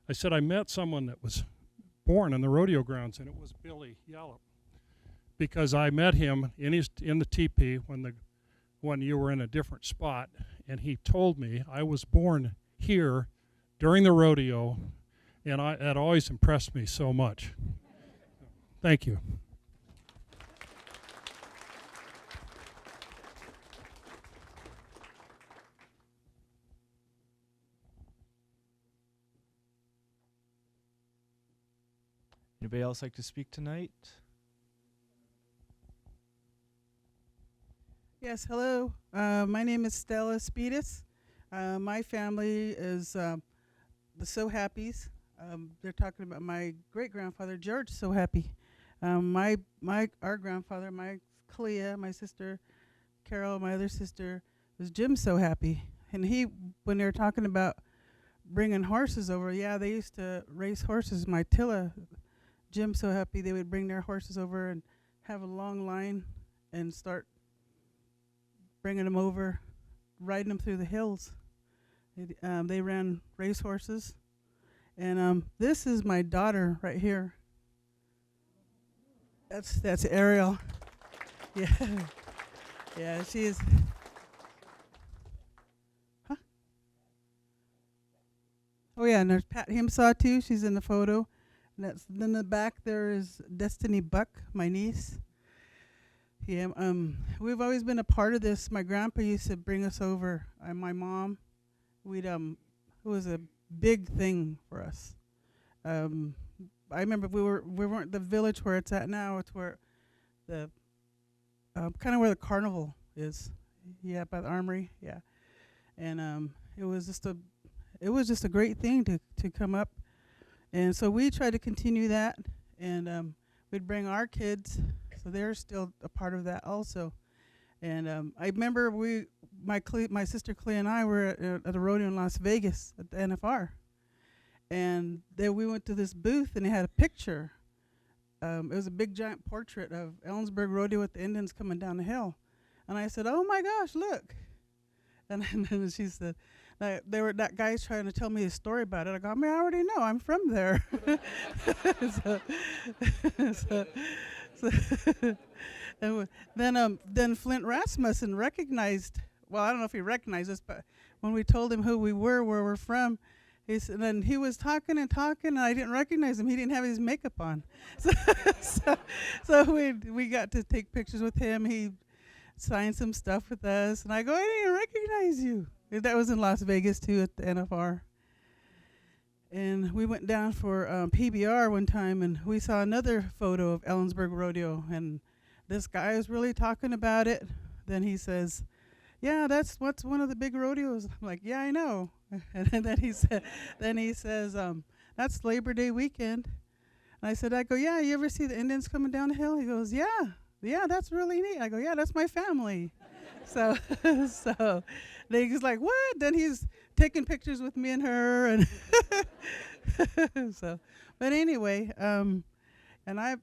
S6: I said I met someone that was born in the rodeo grounds, and it was Billy Yallop, because I met him in the teepee when you were in a different spot, and he told me I was born here during the rodeo, and that always impressed me so much. Thank you.
S1: Anybody else like to speak tonight?
S7: Yes, hello. My name is Stella Speedis. My family is the So Happies. They're talking about my great-grandfather, George So Happy. Our grandfather, my Clea, my sister Carol, my other sister, was Jim So Happy. And when they were talking about bringing horses over, yeah, they used to race horses. My Tilla, Jim So Happy, they would bring their horses over and have a long line and start bringing them over, riding them through the hills. They ran race horses. And this is my daughter right here. That's Ariel. Yeah. Yeah, she is. Huh? Oh yeah, and there's Pat Himsaw too. She's in the photo. Then in the back there is Destiny Buck, my niece. Yeah, we've always been a part of this. My grandpa used to bring us over, and my mom. It was a big thing for us. I remember we weren't the village where it's at now. It's where the kind of where the carnival is. Yeah, by the armory. Yeah, and it was just a great thing to come up. And so we tried to continue that, and we'd bring our kids, so they're still a part of that also. And I remember my sister Clea and I were at a rodeo in Las Vegas at the NFR, and then we went to this booth, and they had a picture. It was a big giant portrait of Ellensburg Rodeo with the Indians coming down the hill, and I said, "Oh my gosh, look!" And then she said, that guy's trying to tell me a story about it. I go, I already know. I'm from there. Then Flint Rasmussen recognized. Well, I don't know if he recognized us, but when we told him who we were, where we're from, then he was talking and talking, and I didn't recognize him. He didn't have his makeup on, so we got to take pictures with him. He signed some stuff with us, and I go, I didn't recognize you. That was in Las Vegas too at the NFR. And we went down for PBR one time, and we saw another photo of Ellensburg Rodeo, and this guy was really talking about it. Then he says, yeah, that's what's one of the big rodeos. I'm like, yeah, I know. And then he says, that's Labor Day weekend. And I go, yeah, you ever see the Indians coming down the hill? He goes, yeah, that's really neat. I go, yeah, that's my family. so then he's like, what? Then he's taking pictures with me and her, and but anyway, and I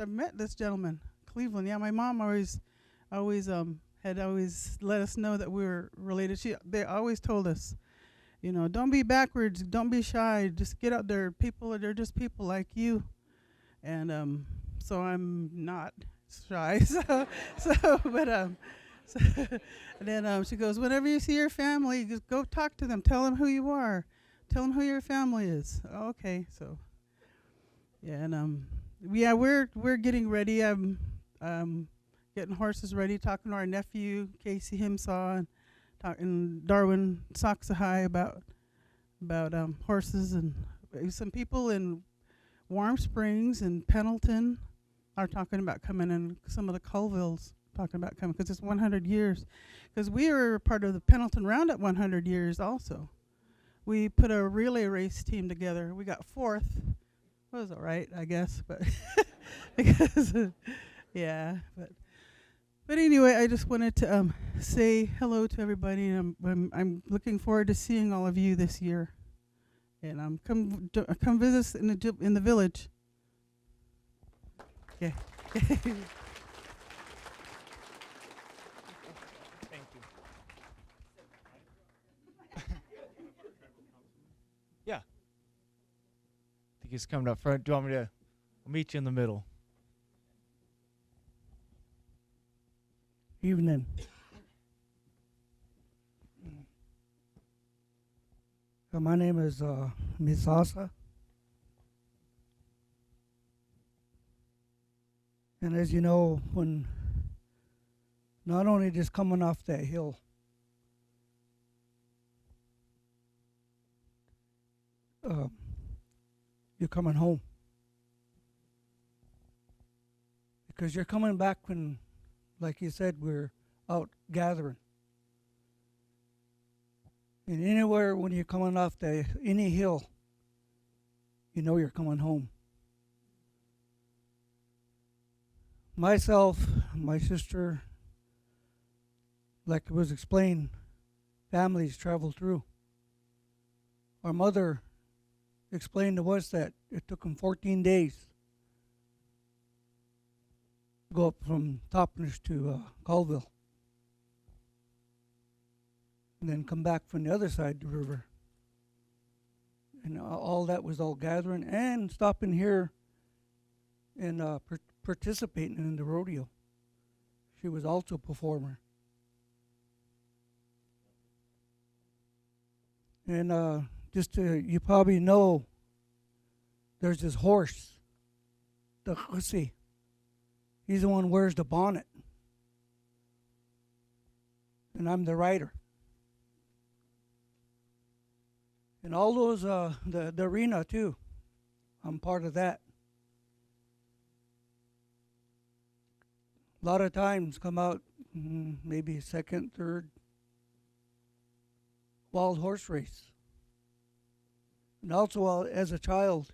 S7: met this gentleman, Cleveland. Yeah, my mom always had always let us know that we were related. They always told us, don't be backwards, don't be shy, just get out there. They're just people like you, and so I'm not shy. And then she goes, whenever you see your family, just go talk to them. Tell them who you are. Tell them who your family is. Oh, okay, so yeah, and we're getting ready. I'm getting horses ready. Talking to our nephew Casey Himsaw, and talking Darwin Soxahai about horses, and some people in Warm Springs and Pendleton are talking about coming, and some of the Colvilles talking about coming, because it's 100 years. Because we were part of the Pendleton Roundup 100 years also. We put a relay race team together. We got fourth. It was all right, I guess, but because yeah, but anyway, I just wanted to say hello to everybody, and I'm looking forward to seeing all of you this year, and come visit us in the village. Okay.
S1: Yeah. I think he's coming up front. Do you want me to meet you in the middle?
S8: Evening. My name is Misasa. And as you know, when not only just coming off that hill, you're coming home. Because you're coming back when, like you said, we're out gathering. And anywhere when you're coming off any hill, you know you're coming home. Myself, my sister, like it was explained, families travel through. Our mother explained to us that it took them 14 days to go up from Toppenish to Colville, and then come back from the other side of the river. And all that was all gathering and stopping here and participating in the rodeo. She was also a performer. And you probably know, there's this horse, the hussy. He's the one who wears the bonnet. And I'm the rider. And all those, the arena too, I'm part of that. A lot of times come out, maybe second, third, wild horse race. And also as a child,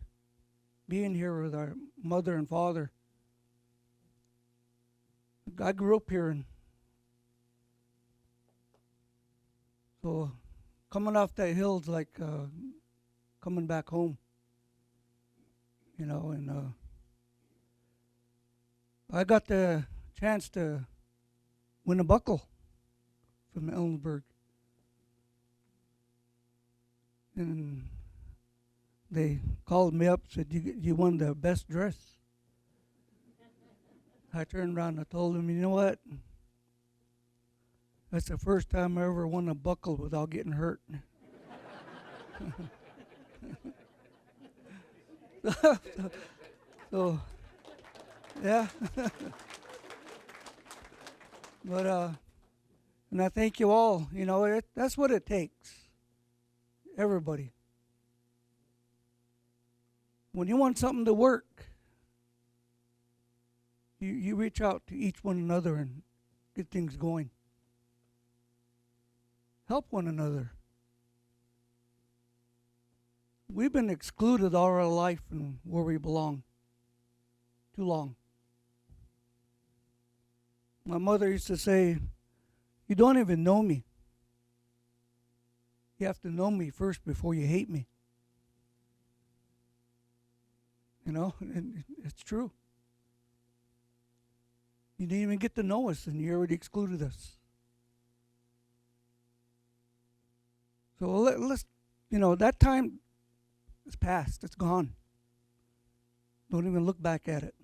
S8: being here with our mother and father, I grew up here, and so coming off that hill's like coming back home, and I got the chance to win a buckle from Ellensburg. And they called me up, said, you won the best dress. I turned around and I told him, you know what? That's the first time I ever won a buckle without getting hurt. so yeah. But and I thank you all. You know, that's what it takes. Everybody. When you want something to work, you reach out to each one another and get things going. Help one another. We've been excluded all our life from where we belong. Too long. My mother used to say, you don't even know me. You have to know me first before you hate me. You know, and it's true. You didn't even get to know us and you already excluded us. So let's, you know, that time is past. It's gone. Don't even look back at it.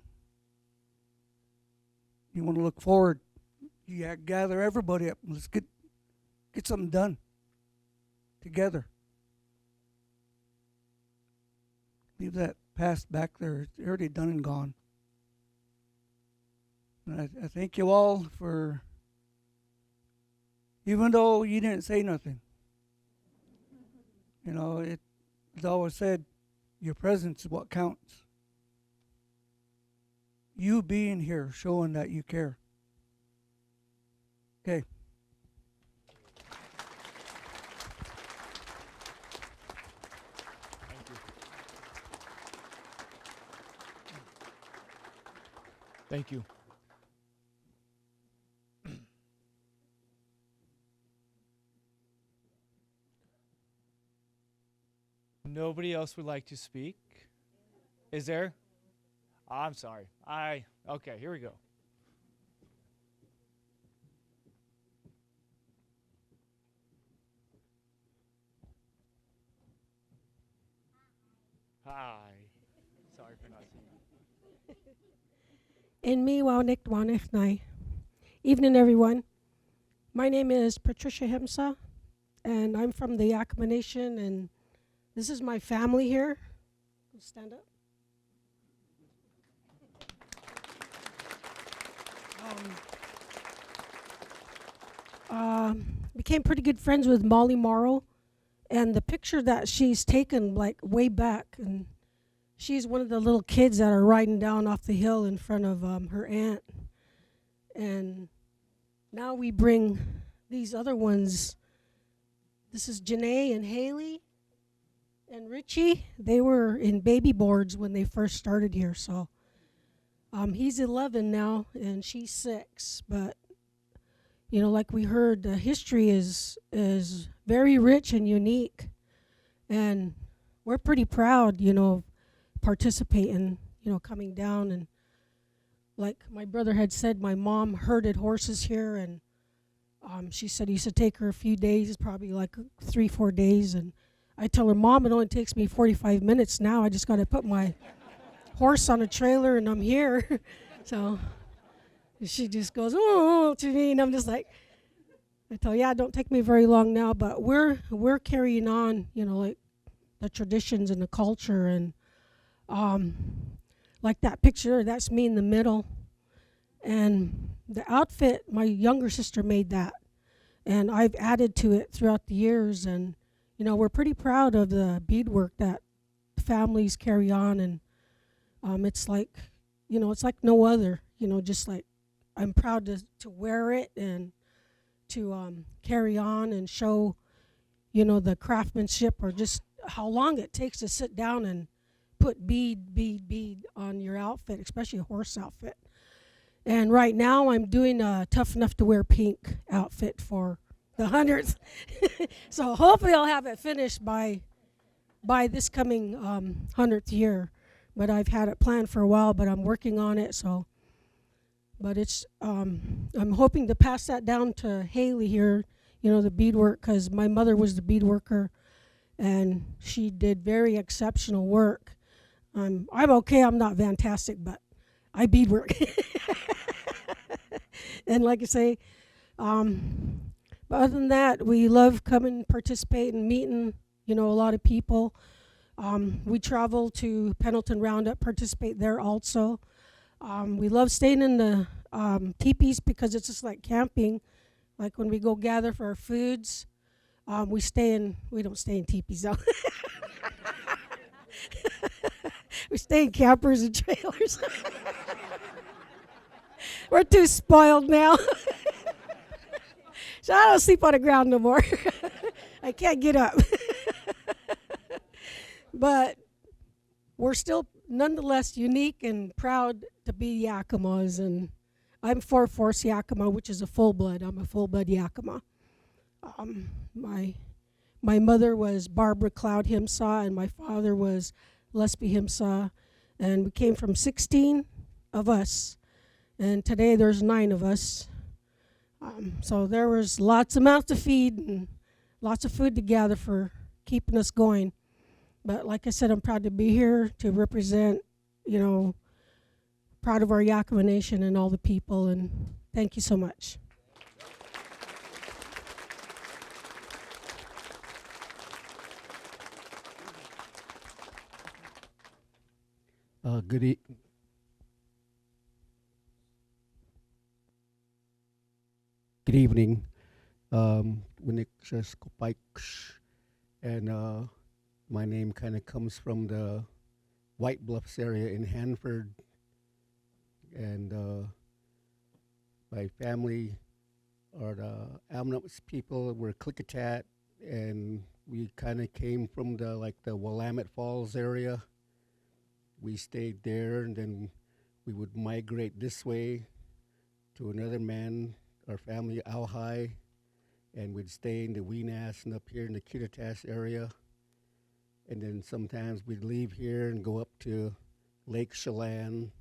S8: You want to look forward. You gather everybody up. Let's get something done together. Leave that past back there. It's already done and gone. And I thank you all for, even though you didn't say nothing. You know, it's always said, your presence is what counts. You being here, showing that you care. Okay.
S1: Thank you. Nobody else would like to speak? Is there? I'm sorry. Okay, here we go. Hi. Sorry for not seeing you.
S9: In me, Wanik. Evening, everyone. My name is Patricia Himsa, and I'm from the Yakima Nation, and this is my family here. Stand up. Became pretty good friends with Molly Morrow, and the picture that she's taken like way back, and she's one of the little kids that are riding down off the hill in front of her aunt. And now we bring these other ones. This is Janae and Haley and Richie. They were in baby boards when they first started here. So he's 11 now and she's 6. But, you know, like we heard, the history is very rich and unique. And we're pretty proud, you know, participating, you know, coming down. And like my brother had said, my mom herded horses here, and she said it used to take her a few days, probably like 3-4 days. And I tell her, Mom, it only takes me 45 minutes now. I just got to put my horse on a trailer and I'm here. So she just goes, oh, to me, and I'm just like, I tell her, yeah, it don't take me very long now, but we're carrying on, you know, like the traditions and the culture. And like that picture, that's me in the middle. And the outfit, my younger sister made that. And I've added to it throughout the years. And, you know, we're pretty proud of the beadwork that families carry on. And it's like, you know, it's like no other, you know, just like I'm proud to wear it and to carry on and show, you know, the craftsmanship, or just how long it takes to sit down and put bead on your outfit, especially a horse outfit. And right now I'm doing a Tough Enough to Wear Pink outfit for the 100th. So hopefully I'll have it finished by this coming 100th year. But I've had it planned for a while, but I'm working on it. So, but it's I'm hoping to pass that down to Haley here, you know, the beadwork, because my mother was the beadworker, and she did very exceptional work. I'm okay. I'm not fantastic, but I beadwork. And like I say, but other than that, we love coming, participating, meeting, a lot of people. We travel to Pendleton Roundup, participate there also. We love staying in the teepees because it's just like camping. Like when we go gather for our foods, we don't stay in teepees though. We stay in campers and trailers. We're too spoiled now. So I don't sleep on the ground no more. I can't get up. But we're still nonetheless unique and proud to be Yakimas. And I'm 4/4 Yakima, which is a full blood. I'm a full blood Yakima. My mother was Barbara Cloud Himsaw, and my father was Lesby Himsaw. And we came from 16 of us. And today there's 9 of us. So there was lots of mouths to feed and lots of food to gather for keeping us going. But like I said, I'm proud to be here to represent, proud of our Yakima Nation and all the people. And thank you so much.
S10: Good evening. And my name kind of comes from the White Bluffs area in Hanford. And my family are the Amnums people. We're Kittitas, and we kind of came from the Willamette Falls area. We stayed there, and then we would migrate this way to another man, our family, Auhai, and we'd stay in the Weenass and up here in the Kittitas area. And then sometimes we'd leave here and go up to Lake Chelan,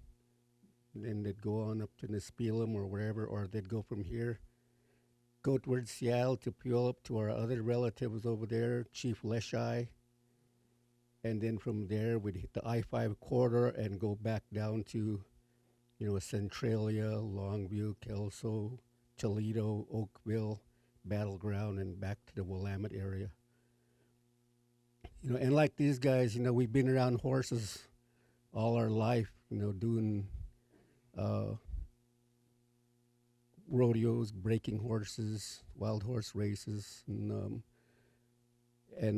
S10: and then they'd go on up to Nispelum or wherever, or they'd go from here, go towards Seattle to Puyallup to our other relatives over there, Chief Leshai. And then from there, we'd hit the I-5 corridor and go back down to, Centralia, Longview, Kelso, Toledo, Oakville, Battleground, and back to the Willamette area. And like these guys, we've been around horses all our life, doing rodeos, breaking horses, wild horse races. And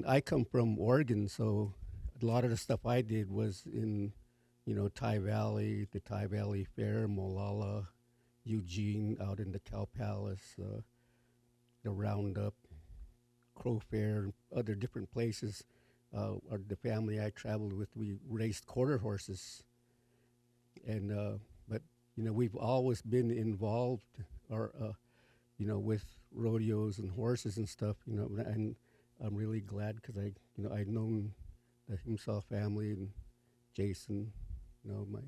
S10: I come from Oregon, so a lot of the stuff I did was in, Ty Valley, the Ty Valley Fair, Molalla, Eugene, out in the Cow Palace, the Roundup, Crow Fair, and other different places. Or the family I traveled with, we raced quarter horses. And, but, we've always been involved with rodeos and horses and stuff, and I'm really glad because I'd known the Himsaw family and Jason, my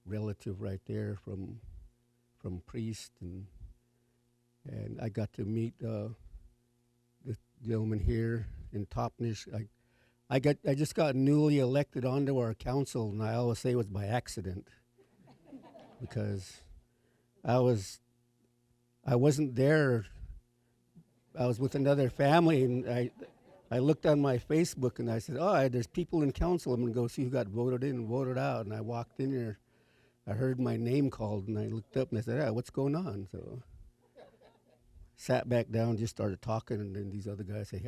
S10: relative right there from Priest, and I got to meet the gentleman here in Topnish. I just got newly elected onto our council, and I always say it was by accident because I wasn't there. I was with another family, and I looked on my Facebook and I said, there's people in council. I'm going to go see who got voted in and voted out. And I walked in there. I heard my name called, and I looked up and I said, what's going on? So sat back down, just started talking, and then these other guys say,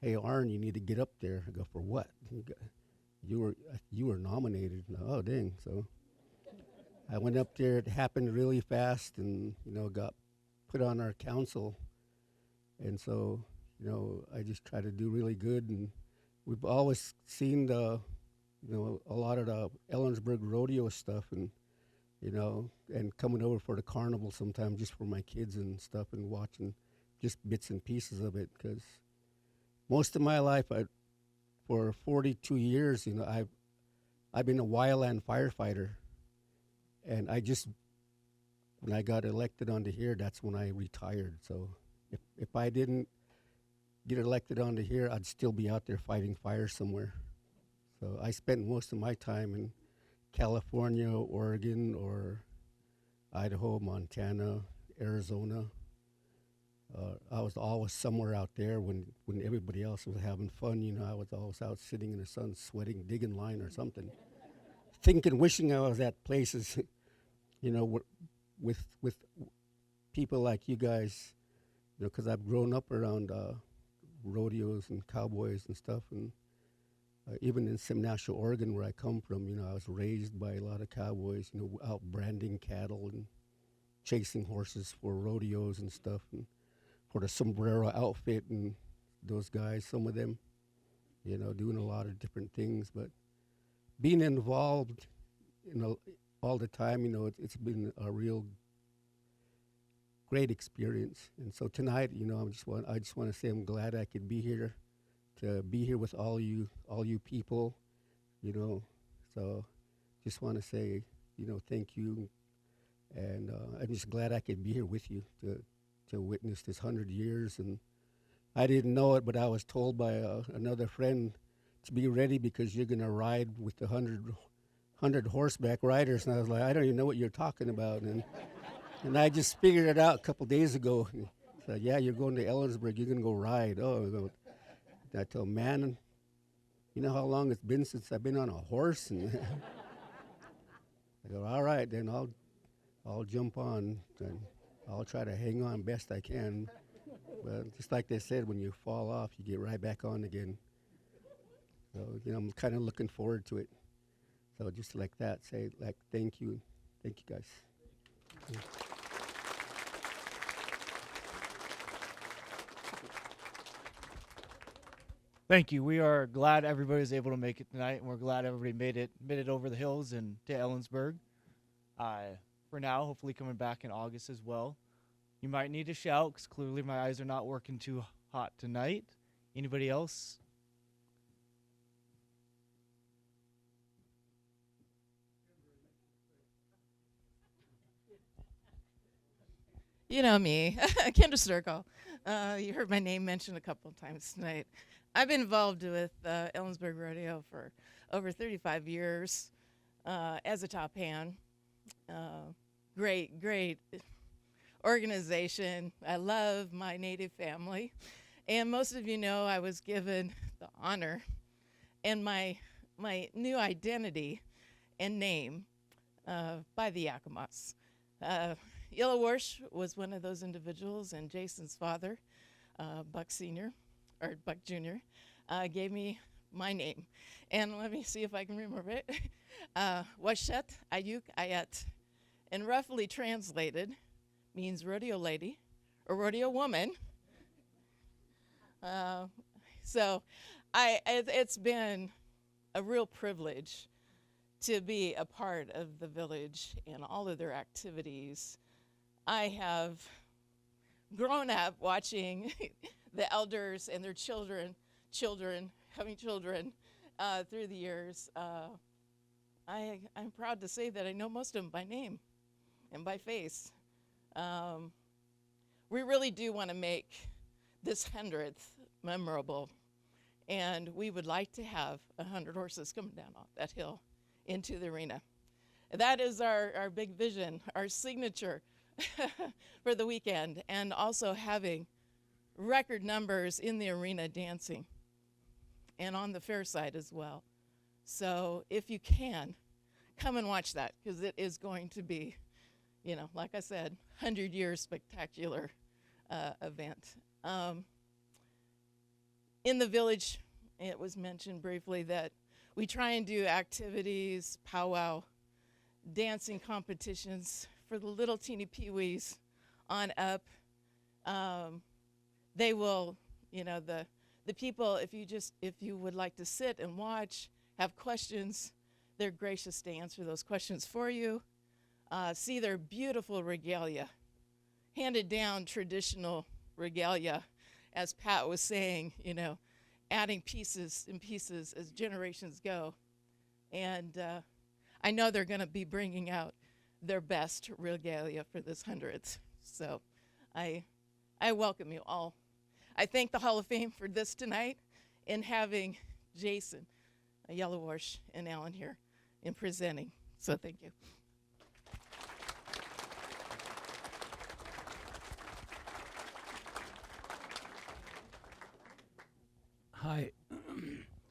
S10: hey, Arn, you need to get up there. I go, for what? You were nominated. Oh, dang. So I went up there. It happened really fast and, got put on our council. And so, I just try to do really good. And we've always seen a lot of the Ellensburg rodeo stuff and, and coming over for the carnival sometimes just for my kids and stuff and watching just bits and pieces of it because most of my life, for 42 years, I've been a wildland firefighter, and when I got elected onto here, that's when I retired. So if I didn't get elected onto here, I'd still be out there fighting fire somewhere. So I spent most of my time in California, Oregon, or Idaho, Montana, Arizona. I was always somewhere out there when everybody else was having fun. You know, I was always out sitting in the sun, sweating, digging line or something, thinking, wishing I was at places, you know, with people like you guys, you know, because I've grown up around rodeos and cowboys and stuff, and even in Simnasha, Oregon, where I come from, you know, I was raised by a lot of cowboys, you know, out branding cattle and chasing horses for rodeos and stuff, and for the sombrero outfit and those guys, some of them, you know, doing a lot of different things. But being involved, you know, all the time, you know, it's been a real great experience. And so tonight, you know, I just want to say I'm glad I could be here, to be here with all you people, you know. So just want to say, you know, thank you. And I'm just glad I could be here with you to witness this 100 years. And I didn't know it, but I was told by another friend to be ready because you're going to ride with the 100 horseback riders. And I was like, I don't even know what you're talking about. And I just figured it out a couple days ago. So, yeah, you're going to Ellensburg. You're going to go ride. Oh, I told him, man, you know how long it's been since I've been on a horse? And I go, all right, then I'll jump on and I'll try to hang on best I can. But just like they said, when you fall off, you get right back on again. So, you know, I'm kind of looking forward to it. So just like that, say, like, thank you. Thank you, guys. Yeah.
S1: Thank you. We are glad everybody was able to make it tonight, and we're glad everybody made it over the hills and to Ellensburg. For now, hopefully coming back in August as well. You might need to shout because clearly my eyes are not working too hot tonight. Anybody else?
S11: You know me, Kendra Sturkle. You heard my name mentioned a couple of times tonight. I've been involved with Ellensburg Rodeo for over 35 years as a top hand. Great organization. I love my native family. And most of you know I was given the honor and my new identity and name by the Yakimas. Yellowash was one of those individuals, and Jason's father, Buck Sr., or Buck Jr., gave me my name. And let me see if I can remember it. Washet Ayuk Ayet. And roughly translated means rodeo lady or rodeo woman. So it's been a real privilege to be a part of the village and all of their activities. I have grown up watching the elders and their children having children through the years. I'm proud to say that I know most of them by name and by face. We really do want to make this 100th memorable, and we would like to have 100 horses coming down off that hill into the arena. That is our big vision, our signature for the weekend, and also having record numbers in the arena dancing and on the fair side as well. So if you can, come and watch that, because it is going to be, you know, like I said, 100-year spectacular event. In the village, it was mentioned briefly that we try and do activities, powwow, dancing competitions for the little teeny peewees on up. They will, you know, the people, if you would like to sit and watch, have questions, they're gracious to answer those questions for you. See their beautiful regalia, handed down traditional regalia, as Pat was saying, you know, adding pieces and pieces as generations go. And I know they're going to be bringing out their best regalia for this 100th. So I welcome you all. I thank the Hall of Fame for this tonight and having Jason, Yellowash, and Alan here in presenting. So thank you.
S12: Hi,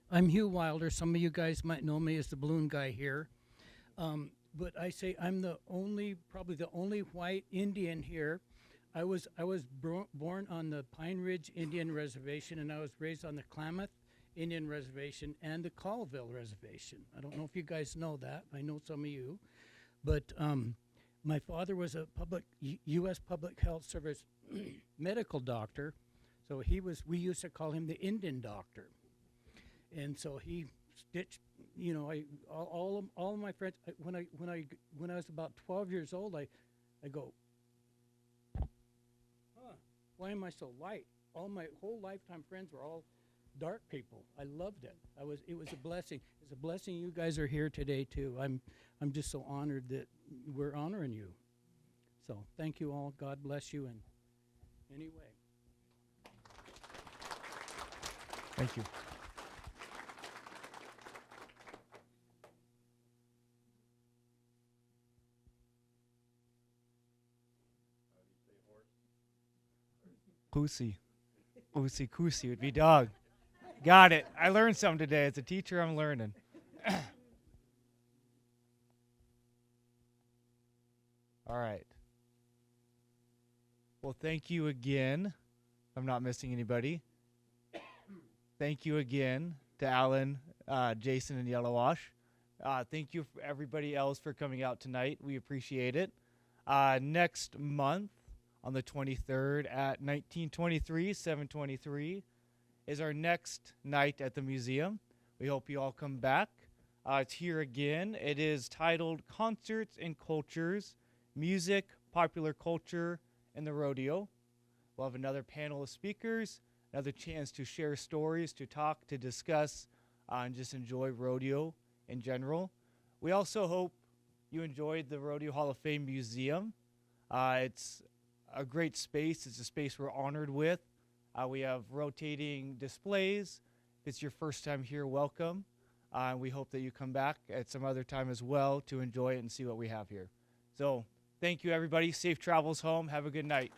S12: I'm Hugh Wilder. Some of you guys might know me as the balloon guy here. But I say I'm probably the only white Indian here. I was born on the Pine Ridge Indian Reservation, and I was raised on the Klamath Indian Reservation and the Colville Reservation. I don't know if you guys know that. I know some of you. But my father was a U.S. Public Health Service medical doctor, so we used to call him the Indian doctor. And so he stitched, all of my friends. When I was about 12 years old, I go, why am I so light? All my whole lifetime friends were all dark people. I loved it. It was a blessing. It's a blessing you guys are here today too. I'm just so honored that we're honoring you. So thank you all. God bless you. And anyway.
S1: Thank you. Kusi. Usi Kusi would be dog. Got it. I learned something today. As a teacher, I'm learning. All right. Well, thank you again. I'm not missing anybody. Thank you again to Alan, Jason, and Yellowash. Thank you for everybody else for coming out tonight. We appreciate it. Next month, on the 23rd at 1923, 723, is our next night at the museum. We hope you all come back. It's here again. It is titled Concerts and Cultures, Music, Popular Culture, and the Rodeo. We'll have another panel of speakers, another chance to share stories, to talk, to discuss, and just enjoy rodeo in general. We also hope you enjoyed the Rodeo Hall of Fame Museum. It's a great space. It's a space we're honored with. We have rotating displays. If it's your first time here, welcome. We hope that you come back at some other time as well to enjoy it and see what we have here. So thank you, everybody. Safe travels home. Have a good night.